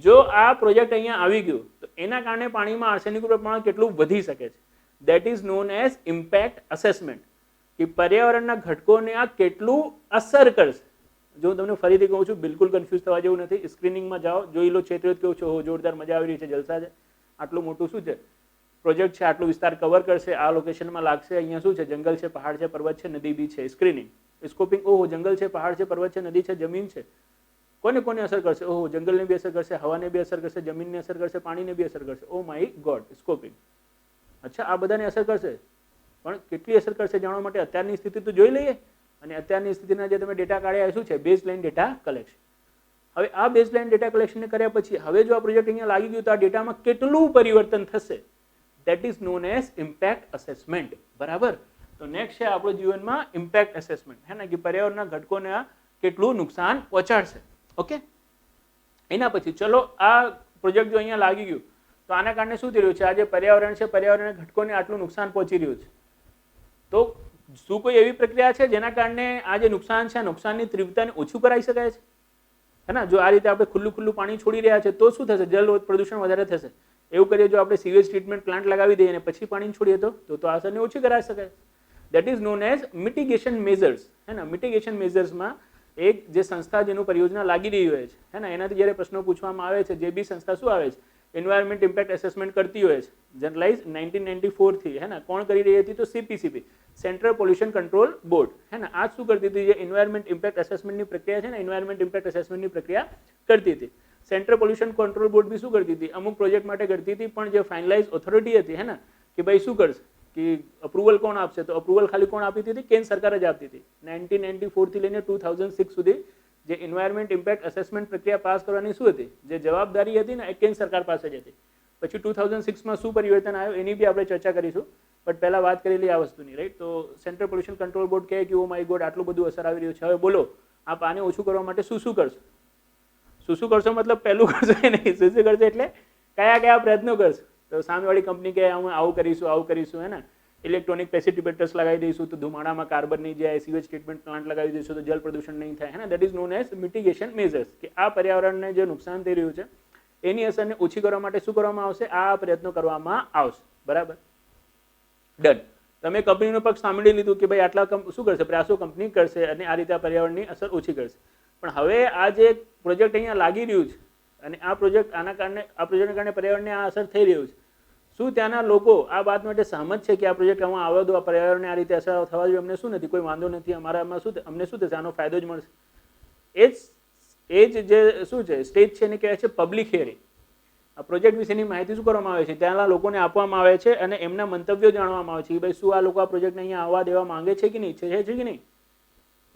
જો આ પ્રોજેક્ટ અહીંયા આવી ગયો તો એના કારણે પાણીમાં આર્સેનિકનું પ્રમાણ કેટલું વધી શકે છે, that is known as impact assessment. કે પર્યાવરણના ઘટકોને આ કેટલું અસર કરશે. જો હું તમને ફરીથી કહું છું, બિલકુલ કન્ફ્યુઝ થવા જેવું નથી. સ્ક્રીનિંગમાં જાઓ, જોઈ લો, ક્ષેત્રિત કેવું છે, જોરદાર મજા આવી રહી છે, જલસા છે. આટલું મોટું શું છે પ્રોજેક્ટ છે, આટલું વિસ્તાર કવર કરશે, આ લોકેશનમાં લાગશે, અહીંયા શું છે, જંગલ છે, પહાડ છે, પર્વત છે, નદી બી છે. સ્ક્રીનિંગ, સ્કોપિંગ, ઓહો જંગલ છે, પહાડ છે, પર્વત છે, નદી છે, જમીન છે, કોને કોને અસર કરશે, ઓહો જંગલને બી અસર કરશે, હવાને બી અસર કરશે, જમીનને અસર કરશે, પાણીને બી અસર કરશે. Oh my god, scoping. અચ્છા, આ બધાને અસર કરશે, પણ કેટલી અસર કરશે જાણવા માટે અત્યારની સ્થિતિ તો જોઈ લઈએ. અને અત્યારની સ્થિતિના જે તમે ડેટા કાઢ્યા શું છે, બેઝલાઇન ડેટા કલેક્શન. હવે આ બેઝલાઇન ડેટા કલેક્શનને કર્યા પછી હવે જો આ પ્રોજેક્ટ અહીંયા લાગી ગયું તો આ ડેટામાં કેટલું પરિવર્તન થશે, that is known as impact assessment. બરાબર. તો નેક્સ્ટ છે આપણો જીવનમાં ઇમ્પેક્ટ અસેસમેન્ટ, હે ને, કે પર્યાવરણના ઘટકોને આ કેટલું નુકસાન પહોંચાડશે. ઓકે. એના પછી ચલો આ પ્રોજેક્ટ જો અહીંયા લાગી ગયું તો આના કારણે શું થઈ રહ્યું છે, આ જે પર્યાવરણ છે, પર્યાવરણના ઘટકોને આટલું નુકસાન પહોંચી રહ્યું છે. તો શું કોઈ એવી પ્રક્રિયા છે જેના કારણે આ જે નુકસાન છે, નુકસાનની તીવ્રતાને ઓછું કરાવી શકાય છે, હે ને? જો આ રીતે આપણે ખુલ્લું પાણી છોડી રહ્યા છે તો શું થશે, જલ પ્રદૂષણ વધારે થશે. એવું કરીએ જો આપણે સીવેજ ટ્રીટમેન્ટ પ્લાન્ટ લગાવી દઈએ અને પછી પાણી છોડીએ તો આ અસરને ઓછી કરાવી શકાય. That is known as mitigation measures, હે ને. મિટિગેશન મેઝર્સમાં એક જે સંસ્થા જેનું પરિયોજના લાગી રહી હોય છે, હે ને, એનાથી જ્યારે પ્રશ્નો પૂછવામાં આવે છે, જે બી સંસ્થા શું આવે છે, એન્વાયરમેન્ટ ઇમ્પેક્ટ એસેસમેન્ટ કરતી હોય છે, જનરલાઇઝ 1994 થી, હે ને. કોણ કરી રહી હતી તો CPCB, central pollution control board, હે ને. આ શું કરતી હતી, જે એન્વાયરમેન્ટ ઇમ્પેક્ટ એસેસમેન્ટની પ્રક્રિયા છે ને, એન્વાયરમેન્ટ ઇમ્પેક્ટ એસેસમેન્ટની પ્રક્રિયા કરતી હતી. સેન્ટ્રલ પોલ્યુશન કંટ્રોલ બોર્ડ બી શું કરતી હતી, અમુક પ્રોજેક્ટ માટે કરતી હતી, પણ જે ફાઇનલાઇઝ ઓથોરિટી હતી, હે ને, કે ભાઈ શું કરશે, કે અપ્રુવલ કોણ આપશે, તો અપ્રુવલ ખાલી કોણ આપી હતી, કેન્દ્ર સરકાર જ આપતી હતી. 1994 થી લઈને 2006 સુધી જે એન્વાયરમેન્ટ ઇમ્પેક્ટ એસેસમેન્ટ પ્રક્રિયા પાસ કરવાની શું હતી, જે જવાબદારી હતી ને, એ કેન્દ્ર સરકાર પાસે જ હતી. પછી 2006માં શું પરિવર્તન આવ્યું એની બી આપણે ચર્ચા કરીશું, બટ પહેલા વાત કરી લઈએ આ વસ્તુની, રાઈટ. તો સેન્ટ્રલ પોલ્યુશન કંટ્રોલ બોર્ડ કહે કે ઓ માય ગોડ આટલું બધું અસર આવી રહ્યું છે, હવે બોલો આપ આને ઓછું કરવા માટે શું કરશો. શું કરશો મતલબ પહેલું કરશો એ નહીં, શું કરશો એટલે કયા પ્રયત્નો કરશો. તો સામેવાળી કંપની કે અમે આવું કરીશું, હે ને, ઇલેક્ટ્રોનિક પ્રેસિપિટેટર્સ લગાવી દઈશું તો ધુમાડામાં કાર્બન નહીં જાય, સીવેજ ટ્રીટમેન્ટ પ્લાન્ટ લગાવી દઈશું તો જલ પ્રદૂષણ નહીં થાય, હે ને. That is known as mitigation measures, કે આ પર્યાવરણને જે નુકસાન થઈ રહ્યું છે એની અસરને ઓછી કરવા માટે શું કરવામાં આવશે, આ પ્રયત્નો કરવામાં આવશે. બરાબર, ડન. તમે કંપનીનો પક્ષ સાંભળી લીધું કે ભાઈ આટલા શું કરશે, પ્રયાસો કંપની કરશે અને આ રીતે આ પર્યાવરણની અસર ઓછી કરશે. પણ હવે આ જે પ્રોજેક્ટ અહીંયા લાગી રહ્યું છે અને આ પ્રોજેક્ટ આ પ્રોજેક્ટના કારણે પર્યાવરણને આ અસર થઈ રહ્યું છે, શું ત્યાંના લોકો આ વાત માટે સહમત છે કે આ પ્રોજેક્ટ આમાં આવવા દો, આ પર્યાવરણને આ રીતે અસર થવા જોઈએ, અમને શું નથી, કોઈ વાંધો નથી, અમારામાં શું અમને શું થશે, આનો ફાયદો જ મળશે. એ જ જે શું છે સ્ટેજ છે એને કહેવાય છે પબ્લિક હિયરિંગ. આ પ્રોજેક્ટ વિશેની માહિતી શું કરવામાં આવે છે, ત્યાંના લોકોને આપવામાં આવે છે અને એમના મંતવ્યો જાણવામાં આવે છે કે ભાઈ શું આ લોકો આ પ્રોજેક્ટને અહીંયા આવવા દેવા માંગે છે કે નહીં, છે કે નહીં.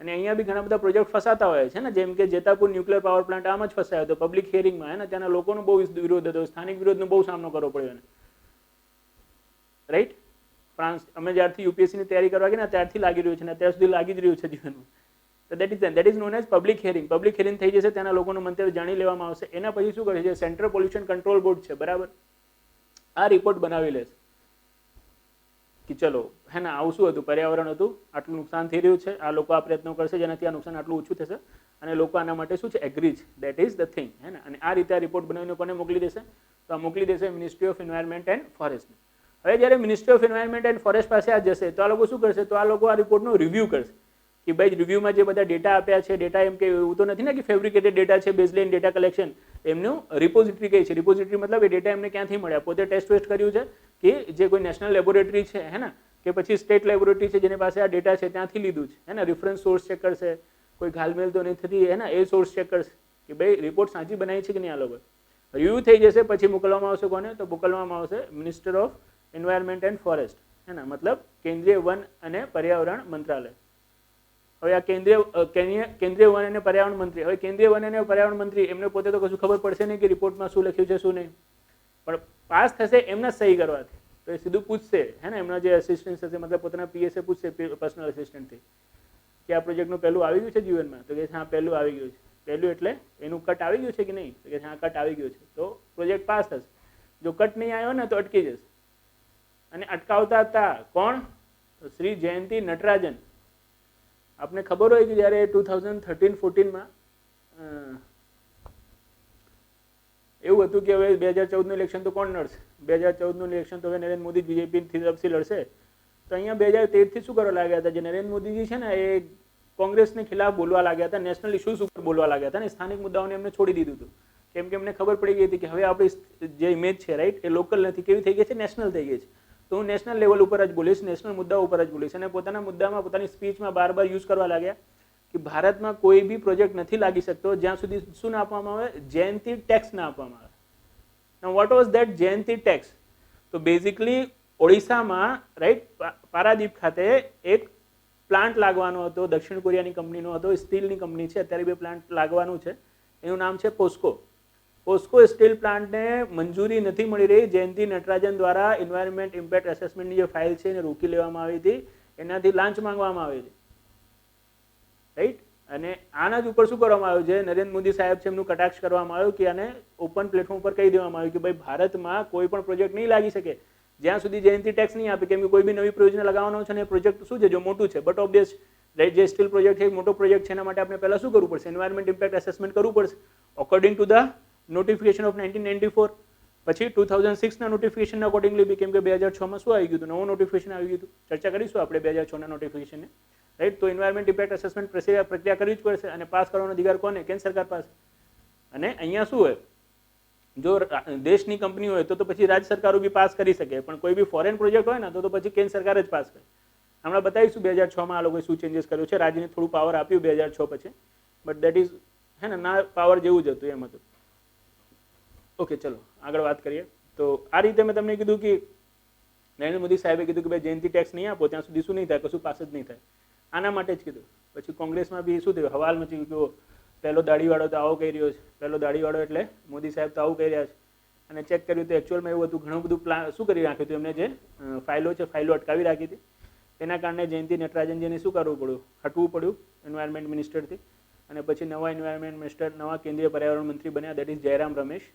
અને અહીંયા બી ઘણા બધા પ્રોજેક્ટ ફસાતા હોય છે ને, જેમ કે જેતાપુર ન્યુક્લિયર પાવર પ્લાન્ટ આમ જ ફસાયો હતો પબ્લિક હિયરિંગમાં. ને ત્યાંના લોકોનો બહુ વિરોધ હતો, સ્થાનિક વિરોધનો બહુ સામનો કરવો પડ્યો એને, રાઈટ. ફ્રાન્સ અમે જ્યારથી યુપીએસસીની તૈયારી કરવા ગયા ને ત્યારથી લાગી રહ્યું છે ને અત્યાર સુધી લાગી જ રહ્યું છે જીવનમાં. તો that is known as public hearing. Public hearing થઈ જશે, ત્યાંના લોકોનું મંતવ્ય જાણી લેવામાં આવશે. એના પછી શું કરે છે, સેન્ટ્રલ પોલ્યુશન કંટ્રોલ બોર્ડ છે, બરાબર, આ રિપોર્ટ બનાવી લેશે કે ચલો હે ને આવું શું હતું, પર્યાવરણ હતું, આટલું નુકસાન થઈ રહ્યું છે, આ લોકો આ પ્રયત્નો કરશે જેનાથી આ નુકસાન આટલું ઓછું થશે અને લોકો આના માટે શું છે એગ્રી છે. દેટ ઇઝ ધ થિંગ હે ને. અને આ રીતે આ રિપોર્ટ બનાવીને કોને મોકલી દેશે, તો આ મોકલી દેશે મિનિસ્ટ્રી ઓફ એન્વાયરમેન્ટ એન્ડ ફોરેસ્ટને. હવે જ્યારે ministry of environment and forest પાસે આ જશે તો આ લોકો શું કરશે, તો આ લોકો આ રિપોર્ટનો રિવ્યૂ કરશે કે ભાઈ રિવ્યૂમાં જે બધા ડેટા આપ્યા છે, ડેટા એમ કે એવું તો નથી ને કે ફેબ્રિકેટેડ ડેટા છે, બેઝલાઇન ડેટા કલેક્શન, એમનું રિપોઝિટરી કઈ છે. રિપોઝિટરી મતલબ એ ડેટા એમને ક્યાંથી મળ્યા, પોતે ટેસ્ટ વેસ્ટ કર્યું છે કે જે કોઈ નેશનલ લેબોરેટરી છે હે ને, કે પછી સ્ટેટ લેબોરેટરી છે જેની પાસે આ ડેટા છે ત્યાંથી લીધું છે હે ને. રેફરન્સ સોર્સ ચેક કરશે, કોઈ ઘાલમેલ તો નહીં થતી હે ને, એ સોર્સ ચેક કરશે કે ભાઈ રિપોર્ટ સાચી બનાવી છે કે નહીં. આ લોકો રિવ્યૂ થઈ જશે પછી મોકલવામાં આવશે કોને, તો મોકલવામાં આવશે minister of environment and forest હે ને, મતલબ કેન્દ્રીય વન અને પર્યાવરણ મંત્રાલય. હવે આ કેન્દ્રીય વન અને પર્યાવરણ મંત્રી, હવે કેન્દ્રીય વન અને પર્યાવરણ મંત્રી એમને પોતે તો કશું ખબર પડશે નહીં કે રિપોર્ટમાં શું લખ્યું છે શું નહીં, પણ પાસ થશે એમના સહી કરવાથી. તો એ સીધું પૂછશે હે ને, એમના જે અસિસ્ટન્ટ હશે મતલબ પોતાના પીએસએ પૂછશે પર્સનલ અસિસ્ટન્ટથી કે આ પ્રોજેક્ટનું પહેલું આવી ગયું છે જીવનમાં, તો કે હા પહેલું આવી ગયું છે. પહેલું એટલે એનું કટ આવી ગયું છે કે નહીં, તો કે હા કટ આવી ગયું છે, તો પ્રોજેક્ટ પાસ થશે. જો કટ નહીં આવ્યો ને તો અટકી જશે. અને અટકાવતા હતા કોણ, શ્રી જયંતિ નટરાજન. આપને ખબર હોય કે જ્યારે 2013-14માં એવું હતું કે હવે 2014નું ઇલેક્શન તો કોણ લડશે, 2014નું ઇલેક્શન તો હવે નરેન્દ્ર મોદી બીજેપી તરફથી લડશે. તો અહીંયા 2013થી શું કરવા લાગ્યા હતા, જે નરેન્દ્ર મોદીજી છે ને એ કોંગ્રેસને ખિલાફ બોલવા લાગ્યા હતા, નેશનલ ઇશ્યુઝ ઉપર બોલવા લાગ્યા હતા ને સ્થાનિક મુદ્દાઓને એમને છોડી દીધું હતું. કેમ કે એમને ખબર પડી ગઈ હતી કે હવે આપણી જે ઇમેજ છે રાઈટ એ લોકલ નથી, કેવી થઈ ગઈ છે, નેશનલ થઈ ગઈ છે. તો હું નેશનલ લેવલ ઉપર જ બોલીશ, નેશનલ મુદ્દાઓ ઉપર જ બોલીશ. અને પોતાના મુદ્દામાં પોતાની સ્પીચમાં બાર યુઝ કરવા લાગ્યા કે ભારતમાં કોઈ બી પ્રોજેક્ટ નથી લાગી શકતો જ્યાં સુધી શું ના આપવામાં આવે, જયંતિ ટેક્સ ના આપવામાં આવે. Now what was that Jayanti tax? તો બેઝિકલી ઓડિશામાં રાઈટ પારાદીપ ખાતે એક પ્લાન્ટ લાગવાનો હતો, દક્ષિણ કોરિયાની કંપનીનો હતો, સ્ટીલની કંપની છે, અત્યારે બે પ્લાન્ટ લાગવાનું છે, એનું નામ છે પોસ્કો. પોસ્કો સ્ટીલ પ્લાન્ટને મંજૂરી નથી મળી રહી. જયંતિ નટરાજન દ્વારા એન્વાયરમેન્ટ ઇમ્પેક્ટ એસેસમેન્ટની જે ફાઇલ છે એને રોકી લેવામાં આવી હતી, એનાથી લાંચ માંગવામાં આવી હતી રાઈટ. અને આના જ ઉપર શું કરવામાં આવ્યું છે, નરેન્દ્ર મોદી સાહેબ છે એમનું કટાક્ષ કરવામાં આવ્યું કે આને ઓપન પ્લેટફોર્મ ઉપર કહી દેવામાં આવ્યું કે ભાઈ ભારતમાં કોઈ પણ પ્રોજેક્ટ નહીં લાગી શકે જ્યાં સુધી જયંતિ ટેક્સ નહીં આપે. કેમ કે કોઈ બી નવી પ્રોજેક્ટ લગાવવાનો છે અને પ્રોજેક્ટ શું છે જો મોટું છે, બટ ઓબ્વિયસ રાઈટ જે સ્ટીલ પ્રોજેક્ટ છે મોટો પ્રોજેક્ટ છે એના માટે આપણે પહેલાં શું કરવું પડશે, એન્વાયરમેન્ટ ઇમ્પેક્ટ એસેસમેન્ટ કરવું પડશે according to the notification off 1994. પછી 2006ના નોટિફિકેશન અકોર્ડિંગલી બી, કેમ કે 2006માં શું આવી ગયું હતું, નવું નોટિફિકેશન આવી ગયું હતું, ચર્ચા કરીશું આપણે 2006ના નોટિફિકેશનને રાઈટ. તો એન્વાયરમેન્ટ ઇમ્પેક્ટ એસેસમેન્ટ પ્રક્રિયા કરવી જ પડશે અને પાસ કરવાનો અધિકાર કોને, કેન્દ્ર સરકાર પાસે. અને અહીંયા શું હોય, જો દેશની કંપની હોય તો પછી રાજ્ય સરકારો બી પાસ કરી શકે, પણ કોઈ બી ફોરેન પ્રોજેક્ટ હોય ને તો પછી કેન્દ્ર સરકાર જ પાસ કરે. હમણાં બતાવીશું 2006માં આ લોકોએ શું ચેન્જીસ કર્યું છે, રાજ્યને થોડું પાવર આપ્યું 2006 પછી, બટ દેટ ઇઝ હે ને ના પાવર જેવું જ હતું એમ હતું. ઓકે ચલો આગળ વાત કરીએ. તો આ રીતે મેં તમને કીધું કે નરેન્દ્ર મોદી સાહેબે કીધું કે ભાઈ જયંતિ ટેક્સ નહીં આપો ત્યાં સુધી શું નહીં થાય, કશું પાસ જ નહીં થાય. આના માટે જ કીધું. પછી કોંગ્રેસમાં બી શું થયું, હવાલ મચી ગયો, પહેલો દાઢીવાળો તો આવો કહી રહ્યો છે, પહેલો દાઢીવાળો એટલે મોદી સાહેબ તો આવું કહી રહ્યા છે. અને ચેક કર્યું તો એકચ્યુઅલમાં એવું હતું, ઘણું બધું પ્લાન શું કરી રાખ્યું હતું એમને, જે ફાઇલો છે ફાઇલો અટકાવી રાખી હતી. તેના કારણે જયંતિ નટરાજનજીને શું કરવું પડ્યું, હટવું પડ્યું એન્વાયરમેન્ટ મિનિસ્ટરથી. અને પછી નવા એન્વાયરમેન્ટ મિનિસ્ટર, નવા કેન્દ્રીય પર્યાવરણ મંત્રી બન્યા, દેટ ઇઝ જયરામ રમેશ.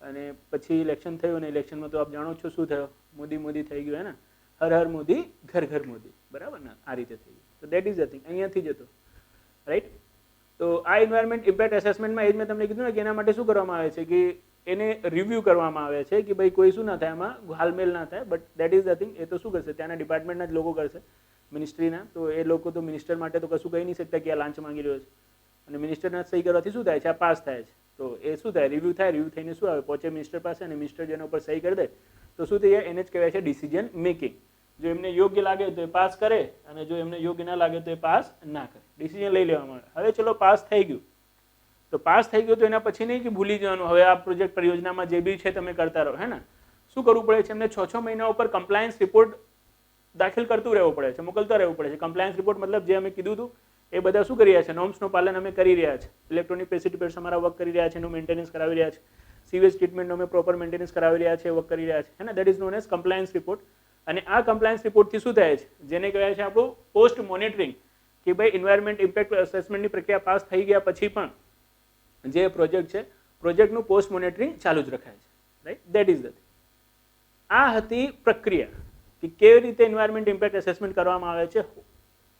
અને પછી ઇલેક્શન થયું અને ઇલેક્શનમાં તો આપ જાણો છો શું થયો, મોદી મોદી થઈ ગયું હે ને, હર હર મોદી ઘર ઘર મોદી, બરાબર ને, આ રીતે થઈ ગયું. તો દેટ ઇઝ ધ થિંગ, અહીંયાથી જ હતું રાઈટ. તો આ એન્વાયરમેન્ટ ઇમ્પેક્ટ એસેસમેન્ટમાં એ જ મેં તમને કીધું ને કે એના માટે શું કરવામાં આવે છે કે એને રિવ્યૂ કરવામાં આવે છે કે ભાઈ કોઈ શું ના થાય એમાં હાલમેલ ના થાય, but that is the thing. એ તો શું કરશે, ત્યાંના ડિપાર્ટમેન્ટના જ લોકો કરશે, મિનિસ્ટ્રીના. તો એ લોકો તો મિનિસ્ટર માટે તો કશું કહી નહીં શકતા કે આ લાંચ માંગી રહ્યો છે, અને મિનિસ્ટરના સહી કરવાથી શું થાય છે, આ પાસ થાય છે. તો એ શું થાય, રિવ્યૂ થાય, રિવ્યૂ થઈને શું આવે, પહોંચે મિનિસ્ટર પાસે, અને મિનિસ્ટર જેના ઉપર સહી કરી દે તો શું થઈ જાય, એને જ કહેવાય છે ડિસિઝન મેકિંગ. જો એમને યોગ્ય લાગે તો એ પાસ કરે, અને જો એમને યોગ્ય ના લાગે તો એ પાસ ના કરે, ડિસિઝન લઈ લેવામાં આવે. હવે ચલો પાસ થઈ ગયું, તો પાસ થઈ ગયું તો એના પછી નહીં કે ભૂલી જવાનું, હવે આ પ્રોજેક્ટ પરિયોજનામાં જે બી છે તમે કરતા રહો, હે ને. શું કરવું પડે છે એમને, 6 મહિના ઉપર કમ્પ્લાયન્સ રિપોર્ટ દાખલ કરતું રહેવું પડે છે, મોકલતા રહેવું પડે છે. કમ્પ્લાયન્સ રિપોર્ટ મતલબ જે અમે કીધું હતું એ બધા શું કરી રહ્યા છે, નોર્મ્સનું પાલન અમે કરી રહ્યા છે, ઇલેક્ટ્રોનિક પ્રેસિપિટેટ્સ અમારા વર્ક કરી રહ્યા છે, એનું મેન્ટેનન્સ કરાવી રહ્યા છે, સીવેજ ટ્રીટમેન્ટનો અમે પ્રોપર મેન્ટેનન્સ કરાવી રહ્યા છે, વર્ક કરી રહ્યા છે, હે ને. That is known as compliance report. અને આ કમ્પ્લાયન્સ રિપોર્ટથી શું થાય છે, જેને કહેવાય છે આપણું પોસ્ટ મોનિટરિંગ, કે ભાઈ એન્વાયરમેન્ટ ઇમ્પેક્ટ અસેસમેન્ટની પ્રક્રિયા પાસ થઈ ગયા પછી પણ જે પ્રોજેક્ટ છે, પ્રોજેક્ટનું પોસ્ટ મોનિટરિંગ ચાલુ જ રખાય છે, right. That is the thing. આ હતી પ્રક્રિયા કે કેવી રીતે એન્વાયરમેન્ટ ઇમ્પેક્ટ અસેસમેન્ટ કરવામાં આવે છે.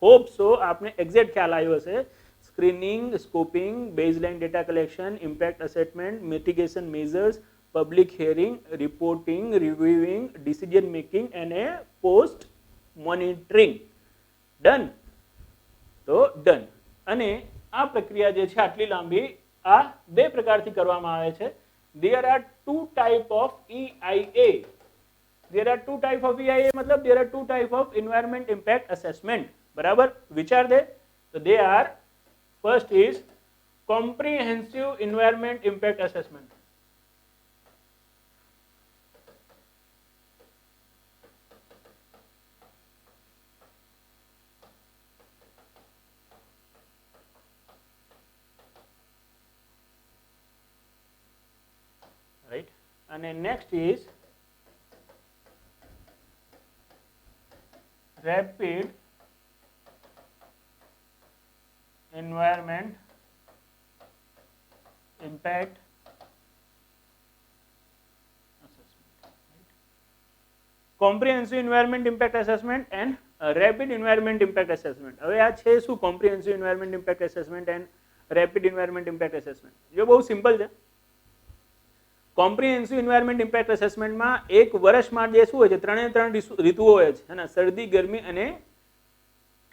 હોપ સો આપને એક્ઝેક્ટ ખ્યાલ આવ્યો હશે. Screening, scoping, baseline data collection, impact assessment, mitigation measures, public hearing, reporting, reviewing, decision making અને પોસ્ટ મોનિટરિંગ. ડન. તો ડન. અને આ પ્રક્રિયા જે છે આટલી લાંબી, આ બે પ્રકારથી કરવામાં આવે છે. There are two type of EIA. There are two type of EIA મતલબ there are two type of environment impact assessment. બરાબર, વિચાર દે. તો they are, first is comprehensive environment impact assessment. Right. And next is rapid environment impact assessment. Right. Comprehensive environment impact assessment and rapid environment impact assessment. હવે આ છે શું comprehensive environment impact assessment and rapid environment impact assessment? જો બહુ સિમ્પલ છે. કોમ્પ્રિહેન્સિવ એન્વાયરમેન્ટ ઇમ્પેક્ટ અસેસમેન્ટમાં એક વર્ષમાં જે શું હોય છે, 3 ઋતુઓ હોય છે, હે ને. શરદી, ગરમી અને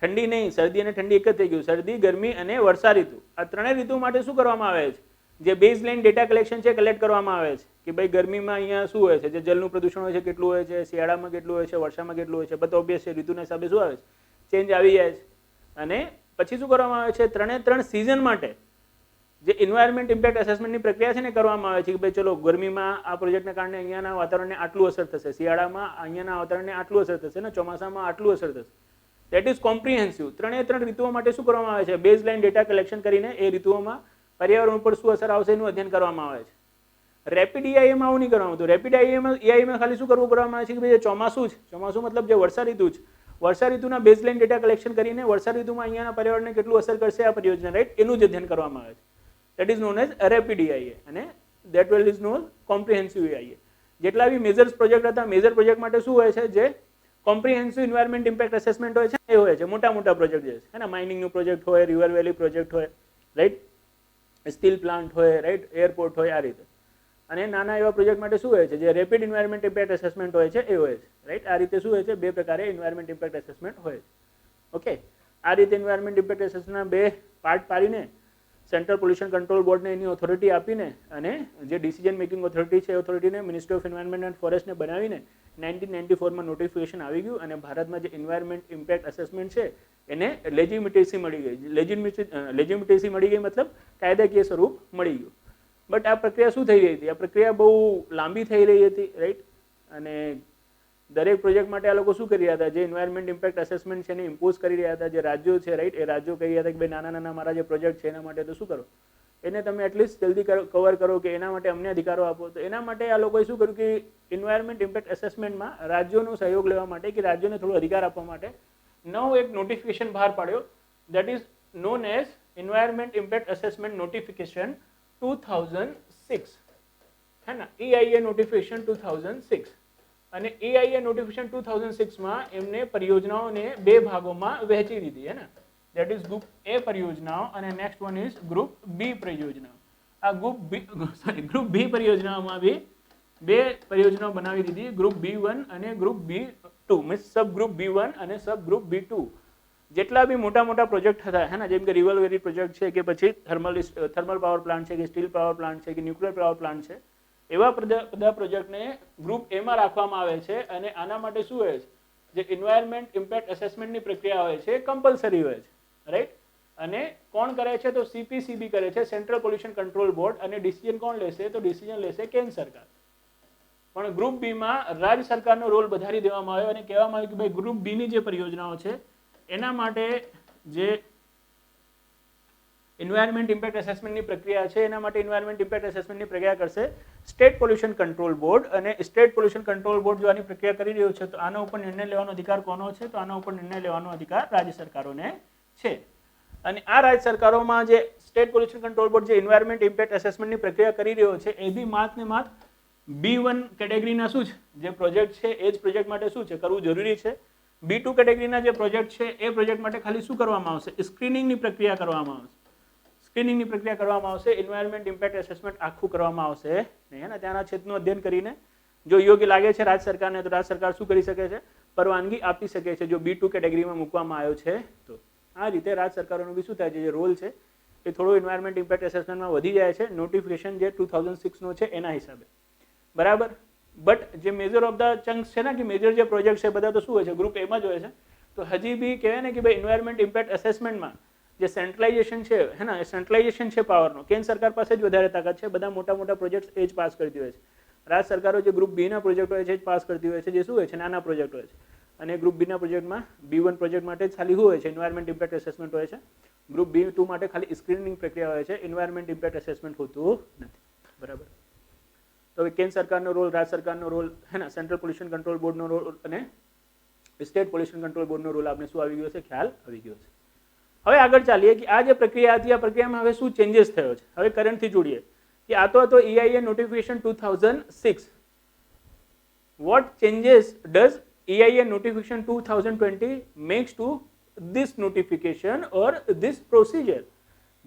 ઠંડી નહીં, શરદી અને ઠંડી એક જ થઈ ગયું, શરદી, ગરમી અને વર્ષા ઋતુ. આ 3 ઋતુ માટે શું કરવામાં આવે છે, જે બેઝલાઇન ડેટા કલેક્શન છે કલેક્ટ કરવામાં આવે છે કે ભાઈ ગરમીમાં અહીંયા શું હોય છે, જે જલનું પ્રદૂષણ હોય છે કેટલું હોય છે, શિયાળામાં કેટલું હોય છે, વર્ષામાં કેટલું હોય છે, બધું ઓબ્વિયસ છે, ઋતુના હિસાબે શું આવે છે, ચેન્જ આવી જાય છે. અને પછી શું કરવામાં આવે છે, 3 સિઝન માટે જે એન્વાયરમેન્ટ ઇમ્પેક્ટ અસેસમેન્ટની પ્રક્રિયા છે ને કરવામાં આવે છે કે ભાઈ ચલો ગરમીમાં આ પ્રોજેક્ટના કારણે અહીંયાના વાતાવરણને આટલું અસર થશે, શિયાળામાં અહીંયાના વાતાવરણને આટલું અસર થશે, ને ચોમાસામાં આટલું અસર થશે. That is comprehensive. 3 ઋતુઓ માટે શું કરવામાં આવે છે, બેઝલાઇન ડેટા કલેક્શન કરીને એ ઋતુઓમાં પર્યાવરણ ઉપર શું અસર આવશે એનું અધ્યયન કરવામાં આવે છે. રેપિડ EIAમાં આવું નહીં કરવામાં આવતું. રેપિડ EIAમાં ખાલી શું કરવામાં આવે છે કે ભાઈ ચોમાસું છે, ચોમાસું મતલબ જે વર્ષા ઋતુ છે, વર્ષા ઋતુના બેઝલાઇન ડેટા કલેક્શન કરીને વર્ષા ઋતુમાં અહીંયાના પર્યાવરણને કેટલું અસર કરશે આ પરિયોજના, રાઈટ, એનું જ અધ્યયન કરવામાં આવે છે. That is known as rapid EIA અને that well is known comprehensive EIA. જેટલા બી મેજર્સ પ્રોજેક્ટ હતા, મેજર પ્રોજેક્ટ માટે શું હોય છે, જે કોમ્પ્રિહેન્સિવ એન્વાયરમેન્ટ ઇમ્પેક્ટ અસેસમેન્ટ હોય છે એ હોય છે મોટા મોટા પ્રોજેક્ટ જે છે ને, માઇનિંગનું પ્રોજેક્ટ હોય, રિવર વેલી પ્રોજેક્ટ હોય, રાઈટ, સ્ટીલ પ્લાન્ટ હોય, રાઈટ, એરપોર્ટ હોય, આ રીતે. અને નાના એવા પ્રોજેક્ટ માટે શું હોય છે, જે રેપિડ એન્વાયરમેન્ટ ઇમ્પેક્ટ અસેસમેન્ટ હોય છે એ હોય છે, રાઈટ. આ રીતે શું હોય છે, બે પ્રકારે એન્વાયરમેન્ટ ઇમ્પેક્ટ અસેસમેન્ટ હોય છે. ઓકે, આ રીતે એન્વાયરમેન્ટ ઇમ્પેક્ટ અસેસમેન્ટના બે પાર્ટ પાડીને સેન્ટ્રલ પોલ્યુશન કંટ્રોલ બોર્ડને એની ઓથોરિટી આપીને અને જે ડિસિઝન મેકિંગ ઓથોરિટી છે એ ઓથોરિટીને મિનિસ્ટ્રી ઓફ એન્વાયરમેન્ટ એન્ડ ફોરેસ્ટને બનાવીને 1994માં નોટિફિકેશન આવી ગયું અને ભારતમાં જે એન્વાયરમેન્ટ ઇમ્પેક્ટ અસેસમેન્ટ છે એને લેજિટિમેસી મળી ગઈ. લેજિટિમેસી મળી ગઈ મતલબ કાયદાકીય સ્વરૂપ મળી ગયું. બટ આ પ્રક્રિયા શું થઈ રહી હતી, આ પ્રક્રિયા બહુ લાંબી થઈ રહી હતી, રાઈટ. અને દરેક પ્રોજેક્ટ માટે આ લોકો શું કરી રહ્યા હતા, જે એન્વાયરમેન્ટ ઇમ્પેક્ટ અસેસમેન્ટ છે એને ઇમ્પોઝ કરી રહ્યા હતા, જે રાજ્યો છે, રાઈટ, એ રાજ્યો કહી રહ્યા હતા કે ભાઈ નાના નાના મારા જે પ્રોજેક્ટ છે એના માટે તો શું કરો, એને તમે એટલીસ્ટ જલ્દી કવર કરો કે એના માટે અમને અધિકારો આપો. તો એના માટે આ લોકોએ શું કર્યું કે એન્વાયરમેન્ટ ઇમ્પેક્ટ અસેસમેન્ટમાં રાજ્યોનો સહયોગ લેવા માટે કે રાજ્યોને થોડો અધિકાર આપવા માટે એક નોટિફિકેશન બહાર પાડ્યો. That is known as environment impact assessment notification 2006, હે ને, EIA નોટિફિકેશન 2006. અને EIA નોટિફિકેશન 2006માં એમને પરિયોજનાઓને બે ભાગોમાં વહેંચી દીધી, હે ને. દેટ ઇઝ ગ્રુપ A પરિયોજનાઓ અને next one is group B પરિયોજનાઓ. આ ગ્રુપ બી પરિયોજનાઓમાં બી બે પરિયોજનાઓ બનાવી દીધી, ગ્રુપ B1 અને ગ્રુપ B2 મીન્સ સબ ગ્રુપ B1 અને સબ ગ્રુપ B2. જેટલા બી મોટા મોટા પ્રોજેક્ટ હતા હે ને, જેમ કે રિવર વેરી પ્રોજેક્ટ છે કે પછી થર્મલ પાવર પ્લાન્ટ છે કે સ્ટીલ પાવર પ્લાન્ટ છે કે ન્યુક્લિયર પાવર પ્લાન્ટ છે, એવા બધા પ્રોજેક્ટને ગ્રુપ એમાં રાખવામાં આવે છે. અને આના માટે શું હોય છે, જે એન્વાયરમેન્ટ ઇમ્પેક્ટ એસેસમેન્ટની પ્રક્રિયા હોય છે એ કમ્પલસરી હોય છે, રાઈટ. અને કોણ કરે છે તો CPCB કરે છે, સેન્ટ્રલ પોલ્યુશન કંટ્રોલ બોર્ડ. અને ડિસિઝન કોણ લેશે તો ડિસિઝન લેશે કેન્દ્ર સરકાર. પણ ગ્રુપ બી માં રાજ્ય સરકારનો રોલ વધારી દેવામાં આવ્યો અને કહેવામાં આવ્યું કે ભાઈ ગ્રુપ બી ની જે પરિયોજનાઓ છે એના માટે જે એન્વાયરમેન્ટ ઇમ્પેક્ટ એસેસમેન્ટની પ્રક્રિયા છે એના માટે એન્વાયરમેન્ટ ઇમ્પેક્ટ એસેસમેન્ટની પ્રક્રિયા કરશે સ્ટેટ પોલ્યુશન કંટ્રોલ બોર્ડ. અને સ્ટેટ પોલ્યુશન કંટ્રોલ બોર્ડ જો આની પ્રક્રિયા કરી રહ્યું છે તો આના ઉપર નિર્ણય લેવાનો અધિકાર કોનો છે, તો આના ઉપર નિર્ણય લેવાનો અધિકાર રાજ્ય સરકારોને છે. અને આ રાજ્ય સરકારોમાં જે સ્ટેટ પોલ્યુશન કંટ્રોલ બોર્ડ જે એન્વાયરમેન્ટ ઇમ્પેક્ટ એસેસમેન્ટની પ્રક્રિયા કરી રહ્યો છે એ બી માત્ર ને માત્ર B1 કેટેગરીના શું છે જે પ્રોજેક્ટ છે એ જ પ્રોજેક્ટ માટે શું છે કરવું જરૂરી છે. B2 કેટેગરીના જે પ્રોજેક્ટ છે એ પ્રોજેક્ટ માટે ખાલી શું કરવામાં આવશે, સ્ક્રીનિંગની પ્રક્રિયા કરવામાં આવશે. સ્ક્રીનિંગની પ્રક્રિયા કરવામાં આવશે, એન્વાયરમેન્ટ ઇમ્પેક્ટ એસેસમેન્ટ આખું કરવામાં આવશે નહીં. ને ત્યાંના ક્ષેત્રનું અધ્યયન કરીને જો યોગ્ય લાગે છે રાજ્ય સરકારને તો રાજ્ય સરકાર શું કરી શકે છે, પરવાનગી આપી શકે છે જો B2 કેટેગરીમાં મૂકવામાં આવ્યો છે તો. આ રીતે રાજ્ય સરકારોનો બી શું થાય છે, જે રોલ છે એ થોડો એન્વાયરમેન્ટ ઇમ્પેક્ટ એસેસમેન્ટમાં વધી જાય છે નોટિફિકેશન જે 2006 નો છે એના હિસાબે, બરાબર. બટ જે મેજર ઓફ ધ ચંક્સ છે ને કે મેજર જે પ્રોજેક્ટ છે બધા તો શું હોય છે ગ્રુપ એમાં જ હોય છે. તો હજી બી કહેવાય ને કે ભાઈ એન્વાયરમેન્ટ ઇમ્પેક્ટ એસેસમેન્ટમાં જે સેન્ટ્રલાઇઝેશન છે હે ને, સેન્ટ્રલાઇઝેશન છે પાવરનો, કેન્દ્ર સરકાર પાસે જ વધારે તાકાત છે. બધા મોટા મોટા પ્રોજેક્ટ એ જ પાસ કરતી હોય છે. રાજ્ય સરકારો જે ગ્રુપ બી ના પ્રોજેક્ટ હોય છે એ જ પાસ કરતી હોય છે, જે શું હોય છે નાના પ્રોજેક્ટ હોય છે. અને ગ્રુપ બી ના પ્રોજેક્ટમાં B1 પ્રોજેક્ટ માટે જ ખાલી શું હોય છે એન્વાયરમેન્ટ ઇમ્પેક્ટ એસેસમેન્ટ હોય છે. ગ્રુપ B2 માટે ખાલી સ્ક્રીનિંગ પ્રક્રિયા હોય છે, એન્વાયરમેન્ટ ઇમ્પેક્ટ એસેસમેન્ટ હોતું નથી, બરાબર. તો હવે કેન્દ્ર સરકારનો રોલ, રાજ્ય સરકારનો રોલ હે ને, સેન્ટ્રલ પોલ્યુશન કંટ્રોલ બોર્ડનો રોલ અને સ્ટેટ પોલ્યુશન કંટ્રોલ બોર્ડનો રોલ આપણે શું આવી ગયો છે, ખ્યાલ આવી ગયો છે. હવે આગળ ચાલીએ કે આ જે પ્રક્રિયા હતી આ પ્રક્રિયામાં હવે શું ચેન્જીસ થયો છે. હવે કરંટથી જોડીએ કે આ તો હતો EIA notification 2006. What changes does EIA notification 2020 makes to this notification or this procedure?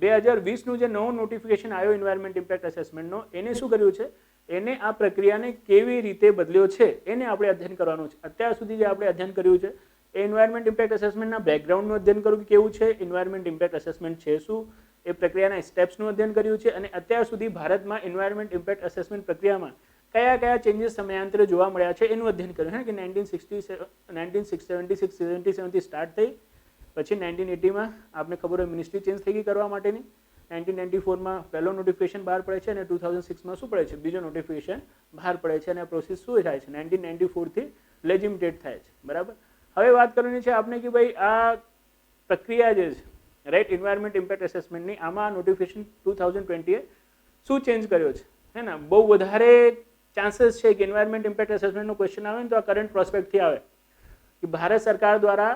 2020 નું જે નવો નોટિફિકેશન આવ્યો એન્વાયરમેન્ટ ઇમ્પેક્ટ એસેસમેન્ટનો એને શું કર્યું છે, એને આ પ્રક્રિયાને કેવી રીતે બદલ્યો છે એને આપણે અધ્યયન કરવાનું છે. અત્યાર સુધી જે આપણે અધ્યયન કર્યું છે એ એન્વાયરમેન્ટ ઇમ્પેક્ટ એસેસમેન્ટના બેકગ્રાઉન્ડનું અધ્યયન કર્યું કે કેવું છે, એન્વાયરમેન્ટ ઇમ્પેક્ટ એસેસમેન્ટ છે શું, એ પ્રક્રિયાના સ્ટેપ્સનું અધ્યયન કર્યું છે. અને અત્યાર સુધી ભારતમાં એન્વાયરમેન્ટ ઇમ્પેક્ટ એસેસમેન્ટ પ્રક્રિયામાં કયા કયા ચેન્જીસ સમયાંતરે જોવા મળ્યા છે એનું અધ્યયન કર્યું કે 1976 થી સ્ટાર્ટ થઈ, પછી 1980માં આપણે ખબર હોય મિનિસ્ટ્રી ચેન્જ થઈ ગઈ કરવા માટેની, 1994માં પહેલો નોટિફિકેશન બહાર પડે છે અને 2006માં શું પડે છે, બીજો નોટિફિકેશન બહાર પડે છે. અને આ પ્રોસેસ શું થાય છે 1994 થી લેજિમિટેડ થાય છે, બરાબર. હવે વાત કરવાની છે આપણે કે ભાઈ આ પ્રક્રિયા જે છે રાઈટ એન્વાયરમેન્ટ ઇમ્પેક્ટ એસેસમેન્ટની, આમાં નોટિફિકેશન 2020 શું ચેન્જ કર્યો છે હે ને. બહુ વધારે ચાન્સીસ છે કે એન્વાયરમેન્ટ ઇમ્પેક્ટ એસેસમેન્ટનો ક્વેશ્ચન આવે ને તો આ કરંટ પ્રોસ્પેક્ટથી આવે કે ભારત સરકાર દ્વારા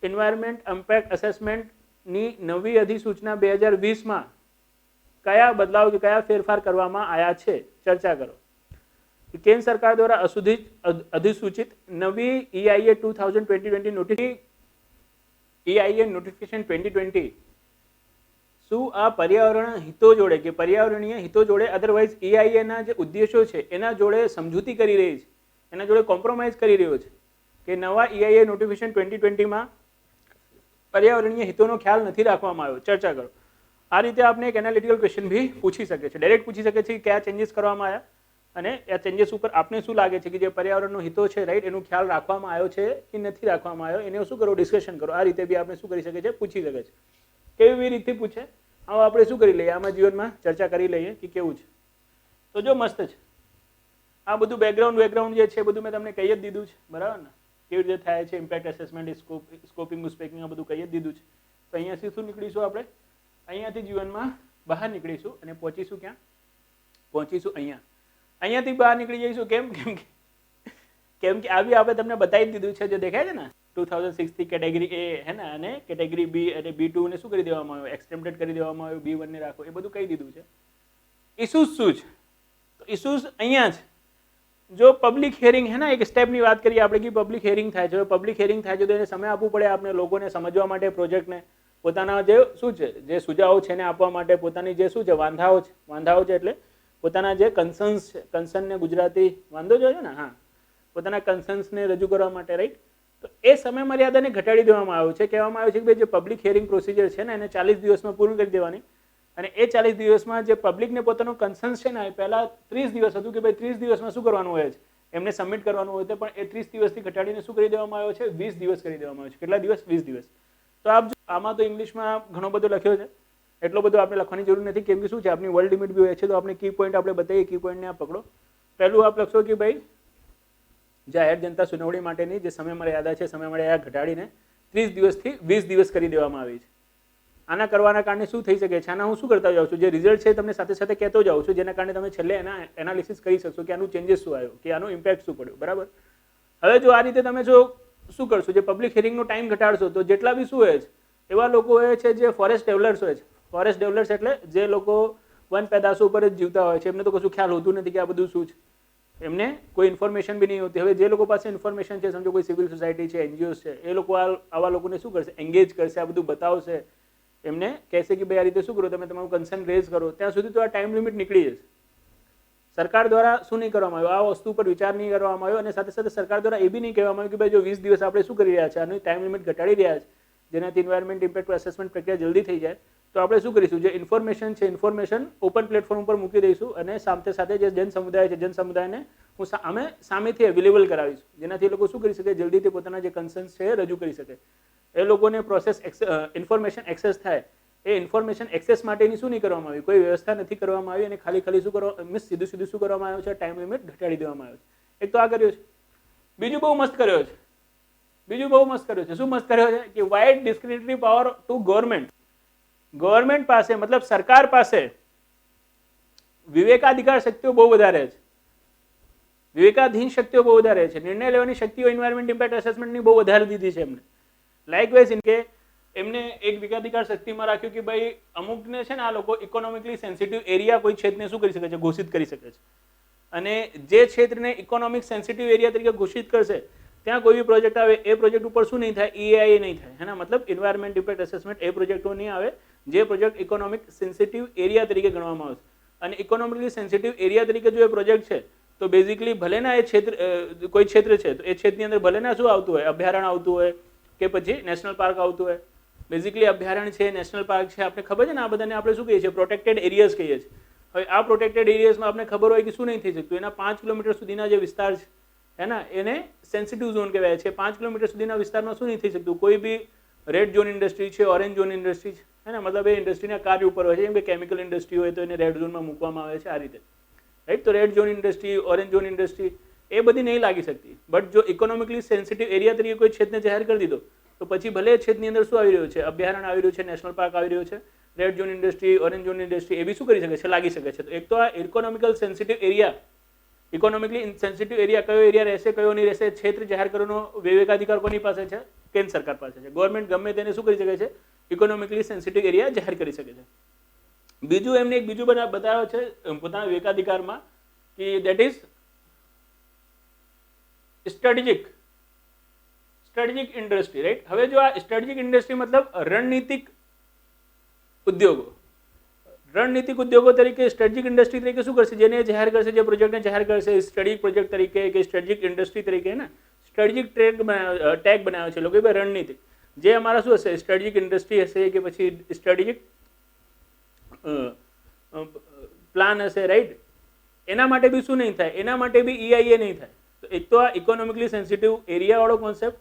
એન્વાયરમેન્ટ ઇમ્પેક્ટ એસેસમેન્ટની નવી અધિસૂચના 2020માં કયા બદલાવ કે કયા ફેરફાર કરવામાં આવ્યા છે ચર્ચા કરો. કેન્દ્ર સરકાર દ્વારા અધિસૂચિત નવી EIA 2020 EIA નોટિફિકેશન 2020 શું આ પર્યાવરણ હિતો જોડે કે પર્યાવરણીય હિતો જોડે અધરવાઇઝ EIA ના જે ઉદ્દેશો છે એના જોડે સમજૂતી કરી રહી છે, એના જોડે કોમ્પ્રોમાઇઝ કરી રહ્યો છે કે નવા EIA નોટિફિકેશન 2020માં પર્યાવરણીય હિતોનો ખ્યાલ નથી રાખવામાં આવ્યો, ચર્ચા કરો. આ રીતે આપણે એક એનાલિટિકલ ક્વેશ્ચન બી પૂછી શકે છે, ડાયરેક્ટ પૂછી શકે છે કે કયા ચેન્જીસ કરવામાં આવ્યા અને આ ચેન્જીસ ઉપર આપને શું લાગે છે કે જે પર્યાવરણનો હિતો છે રાઈટ એનો ખ્યાલ રાખવામાં આવ્યો છે કે નથી રાખવામાં આવ્યો, એને શું કરો ડિસ્કશન કરો. આ રીતે બી આપણે શું કરી શકે છે, પૂછી શકે છે. કેવી રીતે પૂછે આવું આપણે શું કરી લઈએ, આમાં જીવનમાં ચર્ચા કરી લઈએ કે કેવું છે. તો જો મસ્ત છે આ બધું બેકગ્રાઉન્ડ જે છે બધું મેં તમને કહી જ દીધું છે, બરાબર ને, કેવી રીતે થાય છે ઇમ્પેક્ટ એસેસમેન્ટ, સ્કોપિંગ સ્પેકિંગ આ બધું કહી જ દીધું છે. તો અહીંયાથી શું નીકળીશું આપણે, અહીંયાથી જીવનમાં બહાર નીકળીશું અને પહોંચીશું ક્યાં, પહોંચીશું અહીંયાથી બહાર નીકળી જઈશું. કેમ કે આ બી આપણે તમને બતાવી દીધું છે, જે દેખાય છે ને 2006 થી કેટેગરી A હે ને અને કેટેગરી B અને B2 ને શું કરી દેવામાં આવ્યું, એક્સટેમ્પટેડ કરી દેવામાં આવ્યું, B1 ને રાખો, એ બધું કહી દીધું છે. ઇસ્યુઝ શું છે, તો ઇસ્યુઝ અહીંયા છે. જો પબ્લિક હિયરિંગ હે ને, એક સ્ટેપની વાત કરીએ આપણે કે પબ્લિક હિયરિંગ થાય છે. પબ્લિક હિયરિંગ થાય છે તો એને સમય આપવું પડે આપણે લોકોને સમજવા માટે પ્રોજેક્ટને. પોતાના જે શું છે જે સુઝાવો છે એને આપવા માટે, પોતાની જે શું છે વાંધાઓ છે એટલે પોતાના જે કન્સર્ન્સ છે, કન્સર્નને ગુજરાતી વાંધો જો છે ને, હા, પોતાના કન્સર્ન્સને રજૂ કરવા માટે, રાઈટ. તો એ સમય મર્યાદાને ઘટાડી દેવામાં આવ્યો છે. કહેવામાં આવ્યું છે કે ભાઈ જે પબ્લિક હિયરિંગ પ્રોસિજર છે ને એને 40 દિવસમાં પૂર્ણ કરી દેવાની, અને એ 40 દિવસમાં જે પબ્લિકને પોતાનું કન્સર્ન્સ છે ને, એ પહેલા 30 દિવસ હતું કે ભાઈ 30 દિવસમાં શું કરવાનું હોય છે, એમને સબમિટ કરવાનું હોય છે, પણ એ 30 દિવસથી ઘટાડીને શું કરી દેવામાં આવ્યો છે, 20 દિવસ કરી દેવામાં આવ્યો છે. કેટલા દિવસ? 20 દિવસ. તો આપ જો આમાં તો ઇંગ્લિશમાં ઘણો બધો લખ્યો છે, એટલો બધો આપણે લખવાની જરૂર નથી, કેમ કે શું છે આપણી વર્લ્ડ લિમિટ બી હોય છે. તો આપણે કી પોઈન્ટ આપણે બતાવીએ, કી પોઈન્ટને આપ પકડો. પહેલું આપ લખશો કે ભાઈ જાહેર જનતા સુનાવણી માટેની જે સમય મર્યાદા છે, સમય મર્યાદા ઘટાડીને 30 દિવસથી 20 દિવસ કરી દેવામાં આવી છે. આના કરવાના કારણે શું થઈ શકે છે? આના હું શું કરતા જાઉં છું, જે રિઝલ્ટ છે તમને સાથે સાથે કહેતો જાઉં છું, જેના કારણે તમે છેલ્લે એના એનાલિસિસ કરી શકશો કે આનું ચેન્જીસ શું આવ્યો, કે આનું ઇમ્પેક્ટ શું પડ્યું. બરાબર. હવે જો આ રીતે તમે જો શું કરશો, જે પબ્લિક હિયરિંગનો ટાઈમ ઘટાડશો, તો જેટલા બી શું હોય છે એવા લોકો હોય છે જે ફોરેસ્ટ ડેવલર્સ હોય છે. ફોરેસ્ટ ડેવલર્સ એટલે જે લોકો વન પેદાશો ઉપર જ જીવતા હોય છે, એમને તો કશું ખ્યાલ હોતું નથી કે આ બધું શું છે, એમને કોઈ ઇન્ફોર્મેશન બી નહીં હોતી. હવે જે લોકો પાસે ઇન્ફોર્મેશન છે, સમજો કોઈ સિવિલ સોસાયટી છે, એનજીઓસ છે, એ લોકો આવા લોકોને શું કરશે, એંગેજ કરશે, આ બધું બતાવશે, એમને કહેશે કે ભાઈ આ રીતે શું કરો, તમે તમારું કન્સર્ન રેઝ કરો. ત્યાં સુધી તો આ ટાઈમ લિમિટ નીકળી જશે. સરકાર દ્વારા શું નહીં કરવામાં આવ્યું, આ વસ્તુ પર વિચાર નહીં કરવામાં આવ્યો, અને સાથે સાથે સરકાર દ્વારા એ બી નહીં કહેવામાં આવ્યું કે ભાઈ જો 20 દિવસ આપણે શું કરી રહ્યા છે, આની ટાઈમ લિમિટ ઘટાડી રહ્યા છે, જેનાથી એન્વાયરમેન્ટ ઇમ્પેક્ટ અસેસમેન્ટ પ્રક્રિયા જલ્દી થઈ જાય. તો આપણે શું કરીશું, જે ઇન્ફોર્મેશન છે, ઇન્ફોર્મેશન ઓપન પ્લેટફોર્મ ઉપર મૂકી દઈશું, અને સાથે સાથે જે જન સમુદાય છે, જન સમુદાયને અમે સામેથી અવેલેબલ કરાવીશું, જેનાથી એ લોકો શું કરી શકે, જલ્દીથી પોતાના જે કન્સર્ન્સ છે એ રજૂ કરી શકે. એ લોકોને પ્રોસેસ ઇન્ફોર્મેશન એક્સેસ થાય. એ ઇન્ફોર્મેશન એક્સેસ માટેની શું નહીં કરવામાં આવી, કોઈ વ્યવસ્થા નથી કરવામાં આવી, અને ખાલી શું કરવા મીન્સ સીધું શું કરવામાં આવ્યું છે, ટાઈમ લિમિટ ઘટાડી દેવામાં આવ્યો છે. એક તો આ કર્યો છે. બીજું બહુ મસ્ત કર્યો છે. શું મસ્ત કર્યો છે કે wide discretionary power to government. Government પાસે મતલબ સરકાર પાસે વિવેકાધિકાર શક્તિઓ બહુ વધારે છે, વિવેકાધીન શક્તિઓ બહુ વધારે છે. નિર્ણય લેવાની શક્તિઓ એન્વાયરમેન્ટ ઇમ્પેક્ટ અસેસમેન્ટની બહુ વધારે દીધી છે એમને. લાઇકવાઇઝ ઇન કે એમને એક વિવેકાધિકાર શક્તિમાં રાખ્યું કે ભાઈ અમુકને છે ને આ લોકો ઇકોનોમિકલી સેન્સિટિવ એરિયા કોઈ ક્ષેત્રને શું કરી શકે છે, ઘોષિત કરી શકે છે. અને જે ક્ષેત્રને ઇકોનોમિક સેન્સિટિવ એરિયા તરીકે ઘોષિત કરશે, ત્યાં કોઈ બી પ્રોજેક્ટ આવે, એ પ્રોજેક્ટ ઉપર શું નહીં થાય, EAI નહીં થાય, એના મતલબ એન્વાયરમેન્ટ ઇમ્પેક્ટ અસેસમેન્ટ એ પ્રોજેક્ટો નહીં આવે જે પ્રોજેક્ટ ઇકોનોમિક સેન્સિટિવ એરિયા તરીકે ગણવામાં આવશે. અને ઇકોનોમિકલી સેન્સિટિવ એરિયા તરીકે જો એ પ્રોજેક્ટ છે, તો બેઝિકલી ભલેના એ ક્ષેત્ર કોઈ ક્ષેત્ર છે, તો એ ક્ષેત્રની અંદર ભલેના શું આવતું હોય, અભયારણ્ય આવતું હોય કે પછી નેશનલ પાર્ક આવતું હોય. બેઝિકલી અભયારણ્ય છે, નેશનલ પાર્ક છે, આપણે ખબર છે ને, આ બધાને આપણે શું કહીએ છીએ, પ્રોટેક્ટેડ એરિયાઝ કહીએ છીએ. હવે આ પ્રોટેક્ટેડ એરિયાઝમાં આપણે ખબર હોય કે શું નહીં થઈ શકતું, એના 5 કિલોમીટર સુધીના જે વિસ્તાર છે એના એને સેન્સિટિવ ઝોન કહેવાય છે. 5 કિલોમીટર સુધીના વિસ્તારમાં શું નહીં થઈ શકતું, કોઈ બી રેડ ઝોન ઇન્ડસ્ટ્રી છે, ઓરેન્જ ઝોન ઇન્ડસ્ટ્રી છે, હે ને, મતલબ એ ઇન્ડસ્ટ્રીના કાર્ય ઉપર હોય છે. જેમ કે કેમિકલ ઇન્ડસ્ટ્રી હોય તો એને રેડ ઝોનમાં મૂકવામાં આવે છે, આ રીતે, રાઈટ. તો red zone industry, orange zone industry એ બધી નહીં લાગી શકતી. બટ જો ઇકોનોમિકલી સેન્સિટિવ એરિયા તરીકે કોઈ ક્ષેત્રને જાહેર કરી દીધો, તો પછી ભલે ક્ષેત્રની અંદર શું આવી રહ્યું છે, અભયારણ્ય આવી રહ્યું છે, નેશનલ પાર્ક આવી રહ્યું છે, red zone industry, orange zone industry એ બી શું કરી શકે છે, લાગી શકે છે. તો એક તો આ economical sensitive area, economically sensitive area કયો એરિયા રહેશે, કયો નહીં રહેશે, ક્ષેત્ર જાહેર કરવાનો વિવેકાધિકાર કોની પાસે છે, કેન્દ્ર સરકાર પાસે છે. ગવર્મેન્ટ ગમે તેને શું કરી શકે છે, ઇકોનોમિકલી સેન્સિટિવ એરિયા જાહેર કરી શકે છે. બીજું એમને એક બીજું બતાવ્યો છે પોતાના વિવેકાધિકારમાં કે that is strategic industry, right. હવે જો આ સ્ટ્રેટેજિક ઇન્ડસ્ટ્રી મતલબ રણનીતિક ઉદ્યોગો તરીકે સ્ટ્રેટેજિક ઇન્ડસ્ટ્રી તરીકે શું કરશે, જેને જાહેર કરશે, જે પ્રોજેક્ટને જાહેર કરશે સ્ટ્રેટેજિક પ્રોજેક્ટ તરીકે કે સ્ટ્રેટેજિક ઇન્ડસ્ટ્રી તરીકે, ને સ્ટ્રેટેજિક ટેગ બનાવ્યો છે લોકો, ભાઈ રણનીતિ જે અમારા શું હશે, સ્ટ્રેટેજિક ઇન્ડસ્ટ્રી હશે કે પછી સ્ટ્રેટેજિક પ્લાન હશે, રાઈટ. એના માટે બી શું નહીં થાય, એના માટે બી EIA નહીં થાય. તો એક તો આ ઇકોનોમિકલી સેન્સિટિવ એરિયા વાળો કોન્સેપ્ટ,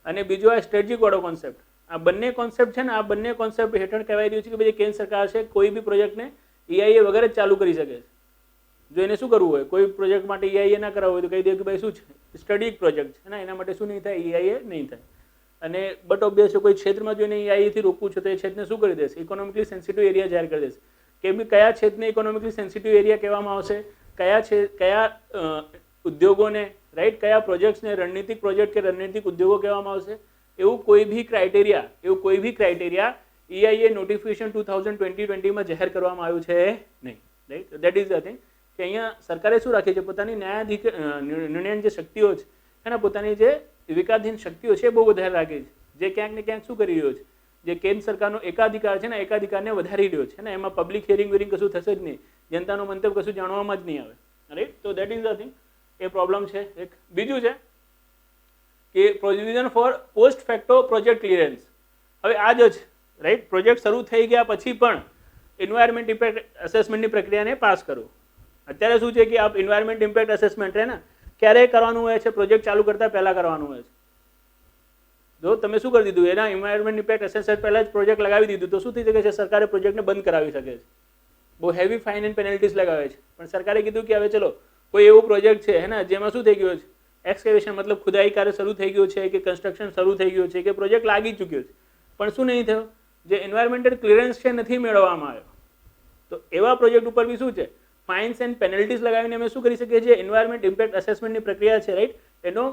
અને બીજો આ સ્ટ્રેટેજિક વાળો કોન્સેપ્ટ. આ બંને કોન્સેપ્ટ છે ને, આ બંને કોન્સેપ્ટ હેઠળ કહેવાય રહ્યું છે કે ભાઈ કેન્દ્ર સરકાર છે કોઈ બી પ્રોજેક્ટને EIA વગર જ ચાલુ કરી શકે છે. જો એને શું કરવું હોય, કોઈ પ્રોજેક્ટ માટે EIA ના કરાવવું હોય તો કહી દે કે ભાઈ શું છે, સ્ટ્રેટેજિક પ્રોજેક્ટ છે ને, એના માટે શું નહીં થાય, EIA નહીં થાય. અને બટ ઓબ્વિયસ કોઈ ક્ષેત્રમાં જો એને EIA થી રોકવું છે તો એ ક્ષેત્રને શું કરી દેશે, ઇકોનોમિકલી સેન્સિટિવ એરિયા જાહેર કરી દેશે. કે ભાઈ કયા ક્ષેત્રને ઇકોનોમિકલી સેન્સિટિવ એરિયા કહેવામાં આવશે, કયા ઉદ્યોગોને, રાઈટ, કયા પ્રોજેક્ટ્સને રણનીતિક પ્રોજેક્ટ કે રણનીતિક ઉદ્યોગો કહેવામાં આવશે. એવું કોઈ ભી ક્રાઇટેરિયા EIA નોટિફિકેશન 2020-20 જાહેર કરવામાં આવ્યું છે નહીં, right. That is the thing કે અહીંયા સરકારે શું રાખી છે, પોતાની નિર્ણયની જે શક્તિઓ છે એના પોતાની જે વિવેકાધીન શક્તિઓ છે એ બહુ વધારે રાખી છે, જે ક્યાંક ને ક્યાંક શું કરી રહ્યો છે, જે કેન્દ્ર સરકારનો એકાધિકાર છે ને એકાધિકારને વધારી રહ્યો છે ને એમાં પબ્લિક હિયરિંગ વિયરિંગ કશું થશે જ નહીં, જનતાનો મંતવ્ય કશું જાણવામાં જ નહીં આવે, રાઈટ. તો that is the thing, A problem છે એક. બીજું છે કે provision four post facto project clearance. હવે આ જ રાઈટ, પ્રોજેક્ટ શરૂ થઈ ગયા પછી પણ એન્વાયરમેન્ટ ઇમ્પેક્ટ અસેસમેન્ટની પ્રક્રિયાને પાસ કરો. અત્યારે શું છે કે આપ એન્વાયરમેન્ટ ઇમ્પેક્ટ અસેસમેન્ટ છે ને ક્યારે કરવાનું હોય છે? પ્રોજેક્ટ ચાલુ કરતાં પહેલાં કરવાનું હોય છે. જો તમે શું કરી દીધું, એના એન્વાયરમેન્ટ ઇમ્પેક્ટ અસેસમેન્ટ પહેલાં જ પ્રોજેક્ટ લગાવી દીધું તો શું થઈ શકે છે? સરકારે પ્રોજેક્ટને બંધ કરાવી શકે છે, બહુ હેવી ફાઇન એન્ડ પેનલ્ટીઝ લગાવે છે. પણ સરકારે કીધું કે હવે ચલો કોઈ એવો પ્રોજેક્ટ છે હે ને જેમાં શું થઈ ગયું છે, એક્સકેવેશન મતલબ ખુદાઈ કાર્ય શરૂ થઈ ગયું છે કે કન્સ્ટ્રક્શન શરૂ થઈ ગયું છે કે પ્રોજેક્ટ લાગી ચૂક્યો છે, પણ શું નહીં થયું, જે એન્વાયરમેન્ટલ ક્લિયરન્સ છે નથી મેળવવામાં આવ્યો. તો એવા પ્રોજેક્ટ ઉપર બી શું છે, ફાઇન્સ એન્ડ પેનલ્ટીઝ લગાવીને અમે શું કરી શકીએ છીએ? એન્વાયરમેન્ટ ઇમ્પેક્ટ અસેસમેન્ટની પ્રક્રિયા છે રાઈટ, એનો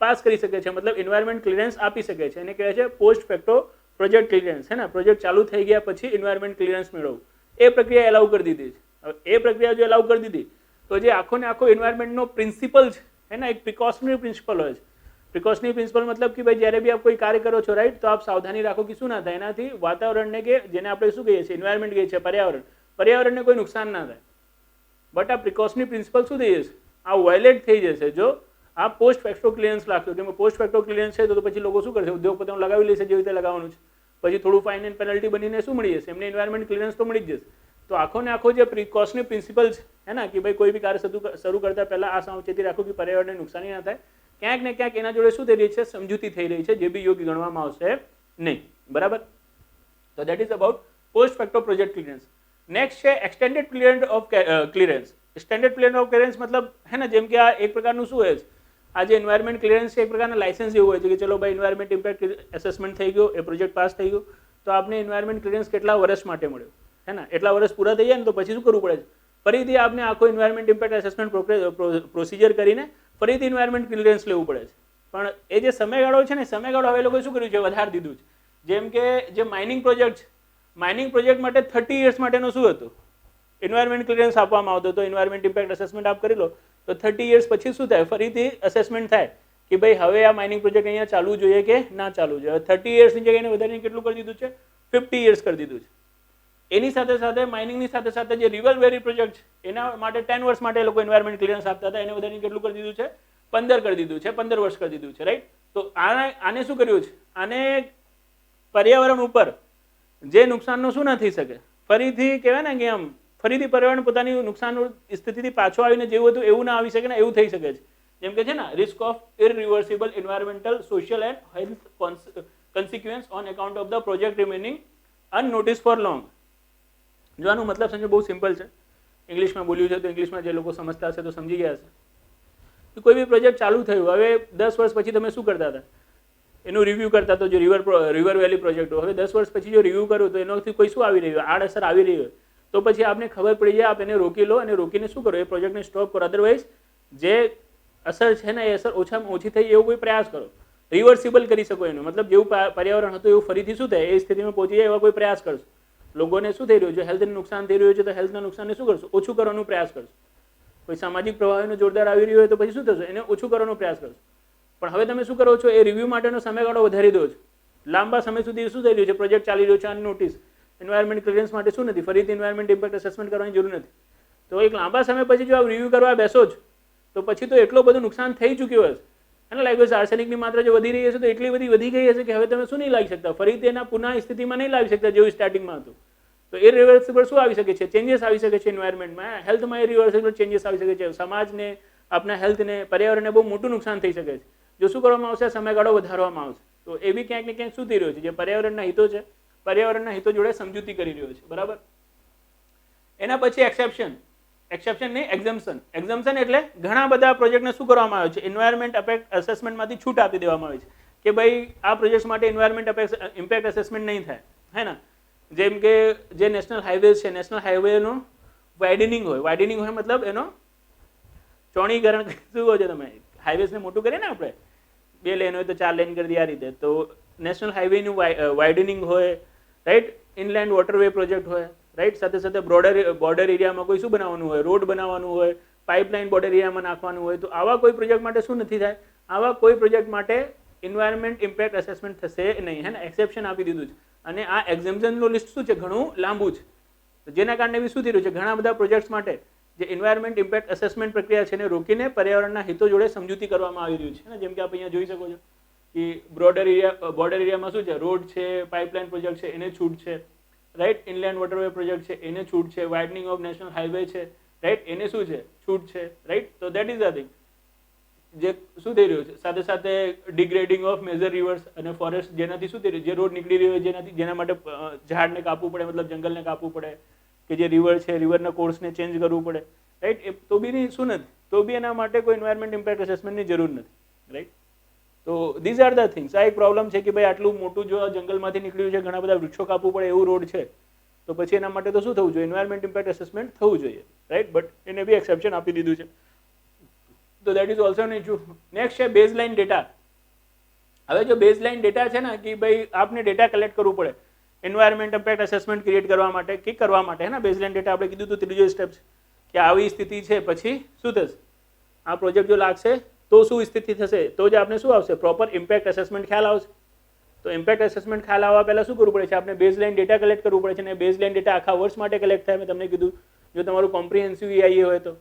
પાસ કરી શકે છે, મતલબ એન્વાયરમેન્ટ ક્લિયરન્સ આપી શકે છે. એને કહેવાય છે પોસ્ટ ફેક્ટો પ્રોજેક્ટ ક્લિયરન્સ. છે ને, પ્રોજેક્ટ ચાલુ થઈ ગયા પછી એન્વાયરમેન્ટ ક્લિયરન્સ મેળવવું, એ પ્રક્રિયા એલાઉ કરી દીધી છે. હવે એ પ્રક્રિયા જો એલાઉ કરી દીધી તો જે આખો ને આખો એન્વાયરમેન્ટનો પ્રિન્સિપલ છે એના એક પ્રિકોશનરી પ્રિન્સિપલ હોય છે. પ્રિકોશનરી પ્રિન્સિપલ મતલબ કે ભાઈ જ્યારે બી આપ કોઈ કાર્ય કરો છો રાઈટ, તો આપ સાવધાની રાખો કે શું ના થાય, એનાથી વાતાવરણને કે જેને આપણે શું કહીએ છીએ એન્વાયરમેન્ટ કહીએ છીએ પર્યાવરણને કોઈ નુકસાન ના થાય. બટ આ પ્રિકોશનરી પ્રિન્સિપલ શું થઈ જશે, આ વાયોલેટ થઈ જશે જો આ પોસ્ટ ફેક્ટો ક્લિયરન્સ લાગતો. કેમ પોસ્ટ ફેક્ટો ક્લિયરન્સ છે તો પછી લોકો શું કરશે, ઉદ્યોગપતિઓ લગાવી લેશે જેવી રીતે લગાવવાનું છે, પછી થોડું ફાઇન એન્ડ પેનલ્ટી બનીને શું મળી જશે, એમને એન્વાયરમેન્ટ ક્લિયરન્સ તો મળી જ જશે. તો આખો ને આખો જે પ્રિકોશનરી પ્રિન્સિપલ છે હે ને, કે ભાઈ કોઈ બી કાર્ય શરૂ કરતા પહેલા આ સાવચેતી રાખો કે પર્યાવરણને નુકસાની ના થાય. ક્યાંક ને ક્યાંક એના જોડે શું થઈ રહી છે, સમજૂતી થઈ રહી છે, જે બી યોગ્ય ગણવામાં આવશે નહીં. બરાબર. તો that is about post facto project clearance. Next છે extended period of clearance. Extended period of clearance મતલબ હે ને, જેમ કે આ એક પ્રકારનું શું હોય છે, આ જે એન્વાયરમેન્ટ ક્લિયરન્સ છે એક પ્રકારના લાયસન્સ જેવું હોય છે કે ચલો ભાઈ એન્વાયરમેન્ટ ઇમ્પેક્ટ એસેસમેન્ટ થઈ ગયો, એ પ્રોજેક્ટ પાસ થઈ ગયો, તો આપને એન્વાયરમેન્ટ ક્લિયરન્સ કેટલા વર્ષ માટે મળ્યો હે ને, એટલા વર્ષ પૂરા થઈ જાય ને તો પછી શું કરવું પડે છે, ફરીથી આપને આખો એન્વાયરમેન્ટ ઇમ્પેક્ટ એસેસમેન્ટ પ્રોસિજર કરીને ફરીથી એન્વાયરમેન્ટ ક્લિયરન્સ લેવું પડે છે. પણ એ જે સમયગાળો છે ને, સમયગાળો હવે લોકોએ શું કર્યું છે, વધારી દીધું છે. જેમ કે જે માઇનિંગ પ્રોજેક્ટ છે, માઇનિંગ પ્રોજેક્ટ માટે 30 યર્સ માટેનો શું હતું, એન્વાયરમેન્ટ ક્લિયરન્સ આપવામાં આવતો હતો. એન્વાયરમેન્ટ ઇમ્પેક્ટ અસેસમેન્ટ આપ કરી લો તો 30 યર્સ પછી શું થાય, ફરીથી અસેસમેન્ટ થાય કે ભાઈ હવે આ માઇનિંગ પ્રોજેક્ટ અહીંયા ચાલવું જોઈએ કે ના ચાલવું જોઈએ. 30 યર્સની જગ્યાએ વધારીને કેટલું કરી દીધું છે, 50 યર્સ કરી દીધું છે. એની સાથે સાથે માઇનિંગની સાથે સાથે જે રિવર વેરી પ્રોજેક્ટ છે એના માટે 10 વર્ષ માટે લોકો એન્વાયરમેન્ટ ક્લિયરન્સ આપતા હતા, એને વધારીને કેટલું કરી દીધું છે, 15 કરી દીધું છે, 15 વર્ષ કરી દીધું છે રાઈટ. તો આને શું કર્યું છે, આને પર્યાવરણ ઉપર જે નુકસાનનો શું ના થઈ શકે, ફરીથી કહેવાય ને કે આમ ફરીથી પર્યાવરણ પોતાની નુકસાન સ્થિતિથી પાછો આવીને જેવું હતું એવું ના આવી શકે ને, એવું થઈ શકે છે. જેમ કે છે ને risk of irreversible environmental social and health consequence on account of the project remaining unnoticed for long. જો આનો મતલબ સમજો બહુ સિમ્પલ છે, ઇંગ્લિશમાં બોલ્યું છે તો ઇંગ્લિશમાં જે લોકો સમજતા હશે તો સમજી ગયા હશે. તો કોઈ બી પ્રોજેક્ટ ચાલુ થયું, હવે 10 વર્ષ પછી તમે શું કરતા હતા, એનું રિવ્યૂ કરતા તો, જો રિવર વેલી પ્રોજેક્ટ હવે 10 વર્ષ પછી જો રિવ્યૂ કરું તો એનાથી કોઈ શું આવી રહ્યું, આડઅસર આવી રહી હોય તો પછી આપને ખબર પડી જાય, આપ એને રોકી લો અને રોકીને શું કરો, એ પ્રોજેક્ટને સ્ટોપ કરો. અદરવાઇઝ જે અસર છે ને એ અસર ઓછામાં ઓછી થઈ એવો કોઈ પ્રયાસ કરો, રિવર્સિબલ કરી શકો એનું મતલબ જેવું પર્યાવરણ હતું એવું ફરીથી શું થાય એ સ્થિતિમાં પહોંચી જાય એવા કોઈ પ્રયાસ કરશો. લોકોને શું થઈ રહ્યું છે, હેલ્થને નુકસાન થઈ રહ્યું છે તો હેલ્થના નુકસાનને શું કરશો, ઓછું કરવાનો પ્રયાસ કરશો. કોઈ સામાજિક પ્રવાહનો જોરદાર આવી રહ્યો હોય તો પછી શું થશે, એને ઓછું કરવાનો પ્રયાસ કરશો. પણ હવે તમે શું કરો છો, એ રિવ્યૂ માટેનો સમયગાળો વધારી દો છો. લાંબા સમય સુધી શું થઈ રહ્યું છે, પ્રોજેક્ટ ચાલી રહ્યો છે અનનોટિસ, એન્વાયરમેન્ટ ક્લિયરન્સ માટે શું નથી, ફરીથી એન્વાયરમેન્ટ ઇમ્પેક્ટ અસેસમેન્ટ કરવાની જરૂર નથી. તો એક લાંબા સમય પછી જો આ રિવ્યૂ કરવા બેસો જ તો પછી તો એટલું બધું નુકસાન થઈ ચૂક્યું હશે અને લાગ્યું છે આર્સેનિકની માત્રા જો વધી રહી હશે તો એટલી બધી વધી ગઈ હશે કે હવે તમે શું નહીં લાવી શકતા, ફરીથી એના પુનઃ સ્થિતિમાં નહીં લાવી શકતા જેવું સ્ટાર્ટિંગમાં હતું. તો એ રિવર્સિબલ શું આવી શકે છે, ચેન્જીસ આવી શકે છે એન્વાયરમેન્ટમાં, હેલ્થમાં એ રિવર્સિબલ ચેન્જીસ આવી શકે છે, સમાજને, આપણા હેલ્થને, પર્યાવરણને બહુ મોટું નુકસાન થઈ શકે છે જો શું કરવામાં આવશે, સમયગાળો વધારવામાં આવશે. તો એ બી ક્યાંક ને ક્યાંક શું થઈ રહ્યો છે, જે પર્યાવરણના હિતો છે, પર્યાવરણના હિતો જોડે સમજૂતી કરી રહ્યો છે. બરાબર. એના પછી એક્સેપ્શન નહીં, એક્ઝમ્પશન એટલે ઘણા બધા પ્રોજેક્ટને શું કરવામાં આવે છે, એન્વાયરમેન્ટ અસેસમેન્ટમાંથી છૂટ આપી દેવામાં આવે છે કે ભાઈ આ પ્રોજેક્ટ માટે એન્વાયરમેન્ટ ઇમ્પેક્ટ અસેસમેન્ટ નહીં થાય હે ને. જેમ કે જે નેશનલ હાઈવેઝ છે, નેશનલ હાઈવેનું વાઇડનિંગ હોય મતલબ એનો ચોણીકરણ શું કહો છો તમે, હાઈવેઝને મોટું કરીએ ને આપણે 2 લેન હોય તો 4 લેન કરી દઈએ આ રીતે, તો નેશનલ હાઈવેનું વાઇડનિંગ હોય રાઈટ, ઇનલેન્ડ વોટરવે પ્રોજેક્ટ હોય રાઈટ, સાથે સાથે બોર્ડર એરિયામાં કોઈ શું બનાવવાનું હોય, રોડ બનાવવાનું હોય, પાઇપલાઇન બોર્ડર એરિયામાં નાખવાનું હોય, તો આવા કોઈ પ્રોજેક્ટ માટે શું નથી થાય, આવા કોઈ પ્રોજેક્ટ માટે એન્વાયરમેન્ટ ઇમ્પેક્ટ અસેસમેન્ટ થશે નહીં હે ને, એક્સેપ્શન આપી દીધું છે. અને આ એક્ઝેમ્પશનનું લિસ્ટ શું છે, ઘણું લાંબુ છે. તો જેના કારણે બી શું થઈ રહ્યું છે, ઘણા બધા પ્રોજેક્ટ્સ માટે જે એન્વાયરમેન્ટ ઇમ્પેક્ટ અસેસમેન્ટ પ્રક્રિયા છે એને રોકીને પર્યાવરણના હિતો જોડે સમજૂતી કરવામાં આવી રહ્યું છે. જેમ કે આપ અહીંયા જોઈ શકો છો કે બોર્ડર એરિયામાં શું છે, રોડ છે, પાઇપલાઇન પ્રોજેક્ટ છે એને છૂટ છે, રાઈટ, ઇનલેન્ડ વોટરવે પ્રોજેક્ટ છે એને છૂટ છે, વાઇડનિંગ ઓફ નેશનલ હાઈવે છે, રાઈટ, એને શું છે, છૂટ છે, રાઈટ. તો દેટ ઇઝ ધ થિંગ જે શું થઈ રહ્યું છે. સાથે સાથે ડિગ્રેડિંગ ઓફ મેજર રિવર્સ અને ફોરેસ્ટ, જેનાથી શું થઈ રહ્યું, જે રોડ નીકળી રહ્યો છે જેના માટે ઝાડને કાપવું પડે, મતલબ જંગલને કાપવું પડે, કે જે રિવર છે રિવરના કોર્સને ચેન્જ કરવું પડે, રાઈટ, એ તો બી શું નથી, તો બી એના માટે કોઈ એન્વાયરમેન્ટ ઇમ્પેક્ટ અસેસમેન્ટની જરૂર નથી, રાઈટ. તો ધીઝ આર ધ થિંગ્સ. આ એક પ્રોબ્લેમ છે કે ભાઈ આટલું મોટું જો જંગલમાંથી નીકળ્યું છે, ઘણા બધા વૃક્ષો કાપવું પડે એવું રોડ છે, તો પછી એના માટે તો શું થવું જોઈએ, એન્વાયરમેન્ટ ઇમ્પેક્ટ અસેસમેન્ટ થવું જોઈએ, રાઈટ. બટ એને બી એક્સેપ્શન આપી દીધું છે. તો that is also N issue. Next છે બેઝલાઇન ડેટા. હવે જો બેઝલાઇન ડેટા છે ને કે ભાઈ આપને ડેટા કલેક્ટ કરવું પડે એન્વાયરમેન્ટ ઇમ્પેક્ટ અસેસમેન્ટ ક્રિએટ કરવા માટે કે કરવા માટે, હે ને. બેઝલાઇન ડેટા આપણે કીધું તો ત્રીજો સ્ટેપ છે કે આવી સ્થિતિ છે પછી શું થશે, આ પ્રોજેક્ટ જો લાગશે તો શું સ્થિતિ થશે, તો જ આપણે શું આવશે, પ્રોપર ઇમ્પેક્ટ અસેસમેન્ટ ખ્યાલ આવશે. તો ઇમ્પેક્ટ અસેસમેન્ટ ખ્યાલ આવવા પહેલાં શું કરવું પડે છે, આપણે બેઝલાઇન ડેટા કલેક્ટ કરવું પડે છે. અને બેઝલાઇન ડેટા આખા વર્ષ માટે કલેક્ટ થાય, મેં તમને કીધું, જો તમારું કોમ્પ્રિહેન્સિવ EIA હોય તો.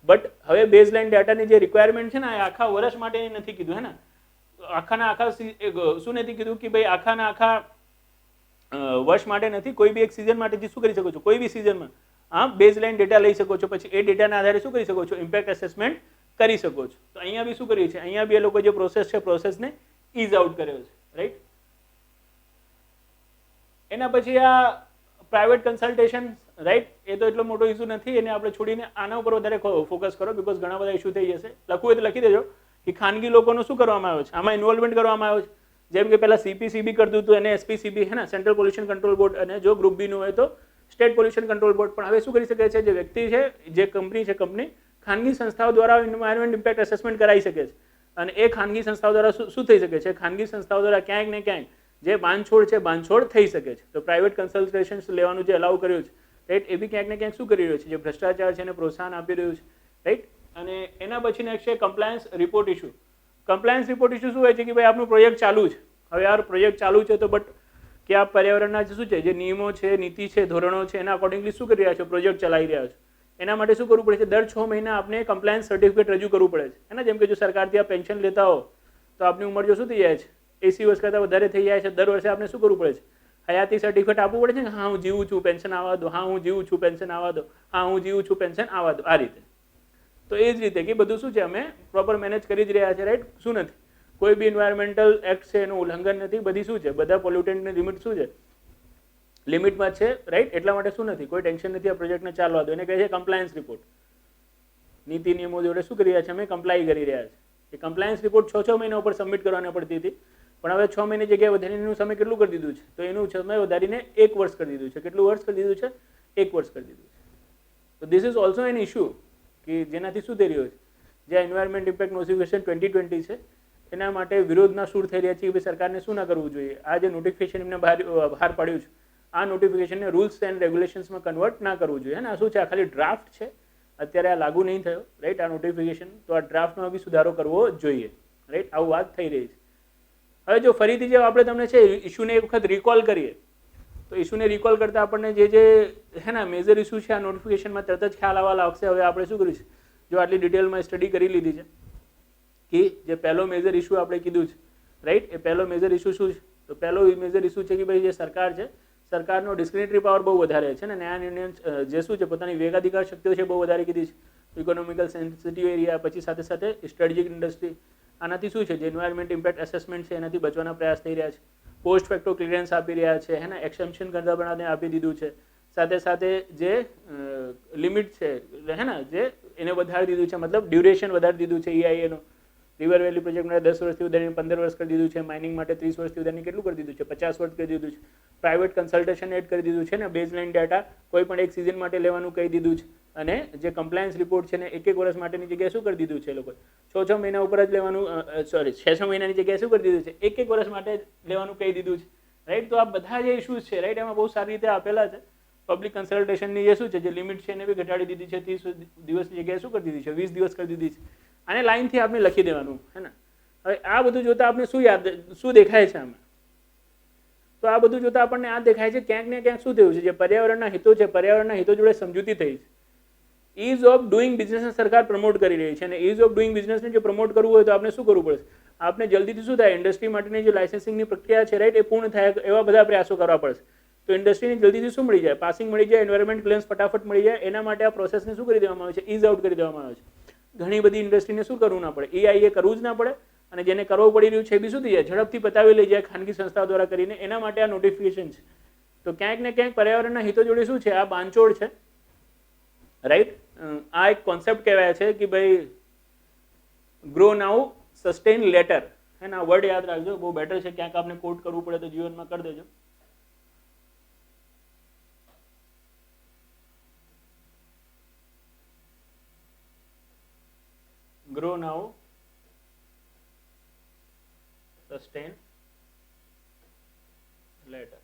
બટ હવે બેઝલાઇન ડેટાની જે રિક્વાયરમેન્ટ છે ને એ આખા વર્ષ માટે નથી કીધું, હે ને. આખાના આખા શું નથી કીધું કે ભાઈ આખાના આખા વર્ષ માટે નથી, કોઈ બી એક સિઝન માટે શું કરી શકો છો, કોઈ બી સિઝનમાં બેઝલાઇન ડેટા લઈ શકો છો, પછી એ ડેટાના આધારે શું કરી શકો છો, ઇમ્પેક્ટ અસેસમેન્ટ કરી શકો છો. તો અહીંયા બી શું કરીએ છીએ, અહીંયા બી એ લોકો જે પ્રોસેસ છે પ્રોસેસને ઇઝ આઉટ કર્યો છે, રાઈટ. એના પછી આ પ્રાઇવેટ કન્સલ્ટેશન, રાઈટ, એ તો એટલો મોટો ઇસ્યુ નથી, એને આપણે છોડીને આના ઉપર વધારે ફોકસ કરો, બિકોઝ ઘણા બધા ઇસ્યુ થઈ જશે. લખવું હોય તો લખી દેજો કે ખાનગી લોકોનું શું કરવામાં આવ્યું છે, આમાં ઇન્વોલ્વમેન્ટ કરવામાં આવ્યું છે. જેમ કે પહેલા CPCB કરતું હતું એને SPCB, હે ને, સેન્ટ્રલ પોલ્યુશન કંટ્રોલ બોર્ડ, અને જો ગ્રુપ બી નું હોય તો સ્ટેટ પોલ્યુશન કંટ્રોલ બોર્ડ. પણ હવે શું કરી શકે છે, જે વ્યક્તિ છે, જે કંપની છે, કંપની ખાનગી સંસ્થાઓ દ્વારા એન્વાયરમેન્ટ ઇમ્પેક્ટ અસેસમેન્ટ કરાવી શકે છે. અને એ ખાનગી સંસ્થાઓ દ્વારા શું થઈ શકે છે, ખાનગી સંસ્થાઓ દ્વારા ક્યાંક ને ક્યાંક જે બાંધછોડ છે બાંધછોડ થઈ શકે છે. તો પ્રાઇવેટ કન્સલ્ટેશન લેવાનું જે અલાઉ કર્યું છે, રાઈટ, એ બી ક્યાંક ને ક્યાંક શું કરી રહ્યું છે, જે ભ્રષ્ટાચાર છે એને પ્રોત્સાહન આપી રહ્યું છે, રાઈટ. અને એના પછી નેક્સ્ટ છે compliance report issue. Compliance report issue શું હોય છે કે ભાઈ આપણું પ્રોજેક્ટ ચાલુ છે, હવે આ પ્રોજેક્ટ ચાલુ છે તો બટ કે આ પર્યાવરણના શું છે, જે નિયમો છે, નીતિ છે, ધોરણો છે, એના અકોર્ડિંગલી શું કરી રહ્યા છો, પ્રોજેક્ટ ચલાવી રહ્યા છો. એના માટે શું કરવું પડે છે, દર 6 મહિના આપણે કમ્પ્લાયન્સ સર્ટિફિકેટ રજૂ કરવું પડે છે, હે ને. જેમ કે જો સરકારથી આ પેન્શન લેતા હો તો આપની ઉંમર જો શું થઈ જાય છે, 80 વર્ષ કરતાં વધારે થઈ જાય છે, દર વર્ષે આપણે શું કરવું પડે છે, હયાતી સર્ટિફિકેટ આપવું પડે છે ને, હા હું જીવું છું પેન્શન આવવા દો, હા હું જીવું છું પેન્શન આવવા દો, હા હું જીવું છું પેન્શન આવવા દો, આ રીતે. તો એ જ રીતે કે બધું શું છે અમે પ્રોપર મેનેજ કરી જ રહ્યા છે, રાઈટ. શું નથી, કોઈ બી એન્વાયરમેન્ટલ એક્ટ છે એનું ઉલ્લંઘન નથી, બધી શું છે, બધા પોલ્યુટન્ટની લિમિટ શું છે, લિમિટમાં છે, રાઈટ. એટલા માટે શું નથી, કોઈ ટેન્શન નથી, આ પ્રોજેક્ટને ચાલવા દો. એને કહે છે કમ્પ્લાયન્સ રિપોર્ટ. નીતિ નિયમો જોડે શું કરી રહ્યા છે, અમે કમ્પ્લાય કરી રહ્યા છે. એ કમ્પ્લાયન્સ રિપોર્ટ 6 મહિના ઉપર સબમિટ કરવાની પડતી હતી, પણ હવે 6 મહિની જગ્યાએ વધારીને સમય કેટલું કરી દીધું છે, તો એનું સમય વધારીને 1 વર્ષ કરી દીધું છે. કેટલું વર્ષ કરી દીધું છે, 1 વર્ષ કરી દીધું છે. તો this is also N issue કે જેનાથી શું થઈ રહ્યું છે, જે એન્વાયરમેન્ટ ઇમ્પેક્ટ નોટિફિકેશન 2020 છે એના માટે વિરોધના સૂર થઈ રહ્યા છે કે સરકારને શું ના કરવું જોઈએ. આ જે નોટિફિકેશન એમને બહાર પાડ્યું છે, આ નોટિફિકેશનને રૂલ્સ એન્ડ રેગ્યુલેશન્સમાં કન્વર્ટ ના કરવું જોઈએ, ને. આ શું છે, આ ખાલી ડ્રાફ્ટ છે, અત્યારે આ લાગુ નહીં થયો, રાઈટ, આ નોટિફિકેશન. તો આ ડ્રાફ્ટમાં બી સુધારો કરવો જોઈએ, રાઈટ. આવું વાત થઈ રહી છે. હવે જો ફરીથી જે આપણે તમને છે ઇસ્યુને એક વખત રિકોલ કરીએ, તો ઇસ્યુને રિકોલ કરતાં આપણને જે હે ને મેજર ઇસ્યુ છે આ નોટિફિકેશનમાં તરત જ ખ્યાલ આવવા લાગશે. હવે આપણે શું કર્યું છે, જો આટલી ડિટેલમાં સ્ટડી કરી લીધી છે કે જે પહેલો મેજર ઇસ્યુ આપણે કીધું છે, રાઈટ, એ પહેલો મેજર ઇસ્યુ શું છે, તો પહેલો મેજર ઇસ્યુ છે કે ભાઈ જે સરકાર છે, સરકારનો ડિસ્ક્રિનેટરી પાવર બહુ વધારે છે ને, ન્યાય નિર્ણય જે શું છે પોતાની વેગાધિકાર શક્તિઓ છે બહુ વધારે કીધી છે. ઇકોનોમિકલ સેન્સિટિવ એરિયા, પછી સાથે સાથે સ્ટ્રેટેજિક ઇન્ડસ્ટ્રી, આનાથી શું છે, જે એન્વાયરમેન્ટ ઇમ્પેક્ટ અસેસમેન્ટ છે એનાથી બચવાના પ્રયાસ થઈ રહ્યા છે. પોસ્ટ ફેક્ટો ક્લિયરન્સ આપી રહ્યા છે, હે ને, એક્સેમ્પશન કરતા બનાવીને આપી દીધું છે. સાથે સાથે જે લિમિટ છે, હે ને, જે એને વધારી દીધું છે, મતલબ ડ્યુરેશન વધારી દીધું છે EIA નું. રિવર વેલી પ્રોજેક્ટ માટે 10 વર્ષથી વધારીને 15 વર્ષ કરી દીધું છે. માઇનિંગ માટે 30 વર્ષથી વધારીને કેટલું કરી દીધું છે, 50 વર્ષ કરી દીધું છે. પ્રાઇવેટ કન્સલ્ટેશન એડ કરી દીધું છે ને. બેઝલાઇન ડેટા કોઈ પણ એક સિઝન માટે લેવાનું કહી દીધું છે. અને જે કમ્પ્લાયન્સ રિપોર્ટ છે ને 1-1 વર્ષ માટેની જગ્યાએ શું કરી દીધું છે, લોકો 6-6 મહિના ઉપર જ લેવાનું, સોરી 6-6 મહિનાની જગ્યાએ શું કરી દીધું છે, 1-1 વર્ષ માટે લેવાનું કહી દીધું છે, રાઈટ. તો આ બધા જે ઇશ્યુઝ છે, રાઈટ, એમાં બહુ સારી રીતે આપેલા છે. પબ્લિક કન્સલ્ટેશનની જે શું છે, જે લિમિટ છે એને બી ઘટાડી દીધી છે. 30 દિવસની જગ્યાએ શું કરી દીધી છે, 20 દિવસ કરી દીધી છે. આને લાઈનથી આપણે લખી દેવાનું, હે ને. હવે આ બધું જોતા આપણે શું દેખાય છે આમાં, તો આ બધું જોતા આપણને આ દેખાય છે ક્યાંક ને ક્યાંક શું થયું છે, જે પર્યાવરણના હિતો છે પર્યાવરણના હિતો જોડે સમજૂતી થઈ છે. ઇઝ ઓફ ડુઈંગ બિઝનેસને સરકાર પ્રમોટ કરી રહી છે, અને ઇઝ ઓફ ડુઈંગ બિઝનેસને જો પ્રમોટ કરવું હોય તો આપણે શું કરવું પડશે, આપણે જલ્દીથી શું થાય, ઇન્ડસ્ટ્રી માટેની જે લાઇસન્સિંગની પ્રક્રિયા છે રાઈટ, એ પૂર્ણ થાય એવા બધા પ્રયાસો કરવા પડશે. તો ઇન્ડસ્ટ્રીને જલ્દીથી શું મળી જાય, પાસિંગ મળી જાય, એન્વાયરમેન્ટ ક્લિયરન્સ ફટાફટ મળી જાય, એના માટે આ પ્રોસેસને શું કરી દેવામાં આવે છે, ઇઝ આઉટ કરી દેવામાં આવે છે. ઘણી બધી ઇન્ડસ્ટ્રીને શું કરવું ના પડે, EIA કરવું જ ના પડે, અને જેને કરવું પડી રહ્યું છે એ બી શું થઈ જાય, ઝડપથી પતાવી લઈ જાય ખાનગી સંસ્થાઓ દ્વારા કરીને. એના માટે આ નોટિફિકેશન છે. તો ક્યાંક ને ક્યાંક પર્યાવરણના હિતો જોડે શું છે, આ બાંધછોડ છે રાઈટ. આ એક કોન્સેપ્ટ કહેવાય છે કે ભાઈ ગ્રો નાઉ સસ્ટેન લેટર, હે ને, આ વર્ડ યાદ રાખજો, બહુ બેટર છે. ક્યાંક આપણે કોટ કરવું પડે તો જીવનમાં કરી દેજો. ગ્રો નાઉ સસ્ટેન લેટર.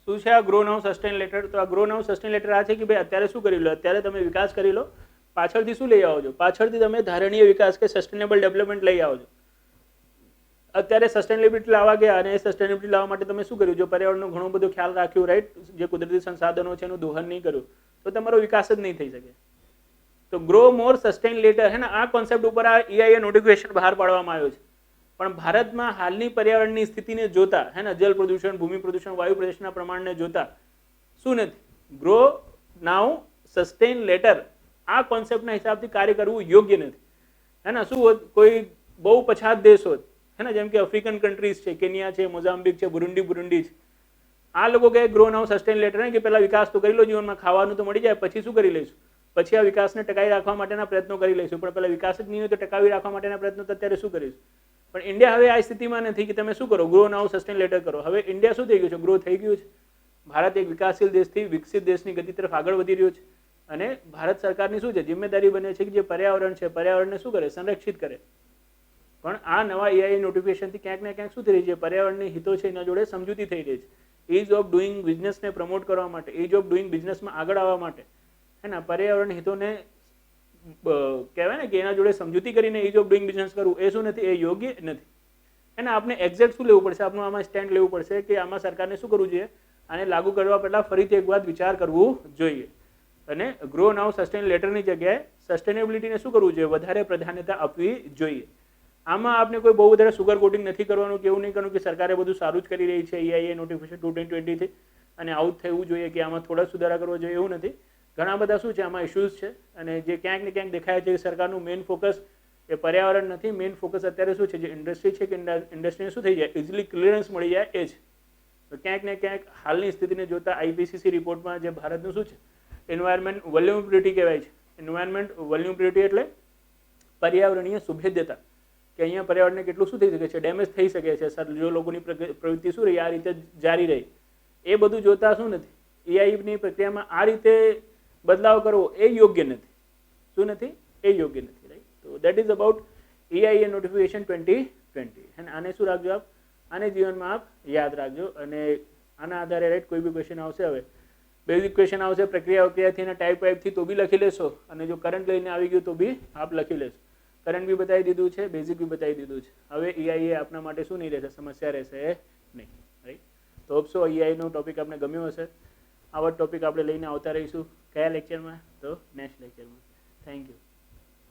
શું છે આ ગ્રો નાઉ સસ્ટેન લેટર? તો આ ગ્રો નાઉ સસ્ટેન લેટર આ છે કે ભાઈ અત્યારે શું કરી લો, અત્યારે તમે વિકાસ કરી લો, પાછળથી શું લઈ આવો છો, પાછળથી તમે ધારણીય વિકાસ કે સસ્ટેનેબલ ડેવલપમેન્ટ લઈ આવો છો. અત્યારે સસ્ટેનેબિલિટી લાવવા ગયા અને એ સસ્ટેનેબિલિટી લાવવા માટે તમે શું કર્યું, જો પર્યાવરણનો ઘણો બધો ખ્યાલ રાખ્યો રાઈટ, જે કુદરતી સંસાધનો છે એનું દોહન નહીં કર્યું, તો તમારો વિકાસ જ નહીં થઈ શકે. તો ગ્રો મોર સસ્ટેન લેટર, હે ને, આ કોન્સેપ્ટ ઉપર આ EIA નોટિફિકેશન બહાર પાડવામાં આવ્યો છે. પણ ભારતમાં હાલની પર્યાવરણની સ્થિતિને જોતા, હે ને, જલ પ્રદૂષણ, ભૂમિ પ્રદૂષણ, વાયુ પ્રદૂષણના પ્રમાણને જોતા શું નથી, ગ્રો નાઉ સસ્ટેન લેટર આ કોન્સેપ્ટના હિસાબથી કાર્ય કરવું યોગ્ય નથી. હે ને, શું કોઈ બહુ પછાત દેશ હોત, હે ને, જેમ કે આફ્રિકન કન્ટ્રીઝ છે, કેનિયા છે, મોઝામ્બિક છે, બુરુંડી છે, આ લોકો કહે ગ્રો નાઉ સસ્ટેન લેટર, ને કે પહેલા વિકાસ તો કરી લો, જીવનમાં ખાવાનું તો મળી જાય, પછી શું કરી લઈશું, પછી આ વિકાસને ટકાવી રાખવા માટેના પ્રયત્નો કરી લઈશું. પણ પહેલા વિકાસ જ નહીં હોય તો ટકાવી રાખવા માટેના પ્રયત્નો તો અત્યારે શું કરીશું. પણ ઇન્ડિયા હવે આ સ્થિતિમાં નથી કે તમે શું કરો, ગ્રો નાઉ સસ્ટેન લેટર કરો. હવે ઇન્ડિયા શું થઈ ગયું છે, ગ્રો થઈ ગયું છે. ભારત એક વિકાસશીલ દેશથી વિકસિત દેશની ગતિ તરફ આગળ વધી રહ્યો છે. અને ભારત સરકારની શું છે, જિમ્મેદારી બને છે કે જે પર્યાવરણ છે પર્યાવરણને શું કરે, સંરક્ષિત કરે. પણ આ નવા EIA નોટિફિકેશનથી ક્યાંક ને ક્યાંક શું થઈ રહી છે, પર્યાવરણની હિતો છે એના જોડે સમજૂતી થઈ રહી છે. ઇઝ ઓફ ડુઈંગ બિઝનેસને પ્રમોટ કરવા માટે, ઇઝ ઓફ ડુઈંગ બિઝનેસમાં આગળ આવવા માટે, હે ને, પર્યાવરણ હિતોને કહેવાય ને કે એના જોડે સમજૂતી કરીને ઇઝ ઓફ ડુઈંગ બિઝનેસ કરવું એ શું નથી, એ યોગ્ય નથી. એને આપણે એક્ઝેક્ટ શું લેવું પડશે, આપણું આમાં સ્ટેન્ડ લેવું પડશે કે આમાં સરકારને શું કરવું જોઈએ, આને લાગુ કરવા પહેલાં ફરીથી એક વાત વિચાર કરવું જોઈએ. અને ગ્રો નાઉ સસ્ટેન લેટરની જગ્યાએ સસ્ટેનેબિલિટીને શું કરવું જોઈએ, વધારે પ્રાધાન્યતા આપવી જોઈએ. આમાં આપણે કોઈ બહુ વધારે સુગર કોટિંગ નથી કરવાનું, કે એવું નહીં કરવું કે સરકારે બધું સારું જ કરી રહી છે EIA નોટિફિકેશન 2020 અને આવું થવું જોઈએ કે આમાં થોડા સુધારા કરવો જોઈએ, એવું નથી. ઘણા બધા શું છે આમાં ઇશ્યુઝ છે, અને જે ક્યાંક ને ક્યાંક દેખાય છે કે સરકારનું મેઇન ફોકસ એ પર્યાવરણ નથી, મેઇન ફોકસ અત્યારે શું છે, જે ઇન્ડસ્ટ્રી છે કે ઇન્ડસ્ટ્રીને શું થઈ જાય, ઇઝીલી ક્લિયરન્સ મળી જાય એ જ. તો ક્યાંક ને ક્યાંક હાલની સ્થિતિને જોતા IPCC રિપોર્ટમાં જે ભારતનું શું છે, એન્વાયરમેન્ટ વલ્યુબિલિટી કહેવાય છે. એન્વાયરમેન્ટ વલ્યુબિલિટી એટલે પર્યાવરણીય સુભેદ્યતા, કે અહીંયા પર્યાવરણને કેટલું શું થઈ શકે છે, ડેમેજ થઈ શકે છે સર, જો લોકોની પ્રવૃત્તિ શું રહી આ રીતે જારી રહી. એ બધું જોતા શું નથી, EIની પ્રક્રિયામાં આ રીતે બદલાવ કરવો એ યોગ્ય નથી. શું નથી, એ યોગ્ય નથી રાઈટ. તો that is about EIA notification 2020. અને આને શું રાખજો આપ, આને જીવનમાં આપ યાદ રાખજો. અને આના આધારે રાઈટ કોઈ બી ક્વેશ્ચન આવશે, હવે બેઝિક ક્વેશ્ચન આવશે પ્રક્રિયાથી અને ટાઈપથી તો બી લખી લેશો, અને જો કરંટ લઈને આવી ગયું તો બી આપ લખી લેશો. કરંટ બી બતાવી દીધું છે, બેઝિક બી બતાવી દીધું છે. હવે EIA આપના માટે શું નહીં રહેશે, સમસ્યા રહેશે નહીં રાઈટ. તો હોપસો EIનો ટોપિક આપણે ગમ્યો હશે. આવા ટોપિક આપણે લઈને આવતા રહીશું કયા લેક્ચરમાં, તો નેક્સ્ટ લેક્ચરમાં. Thank you.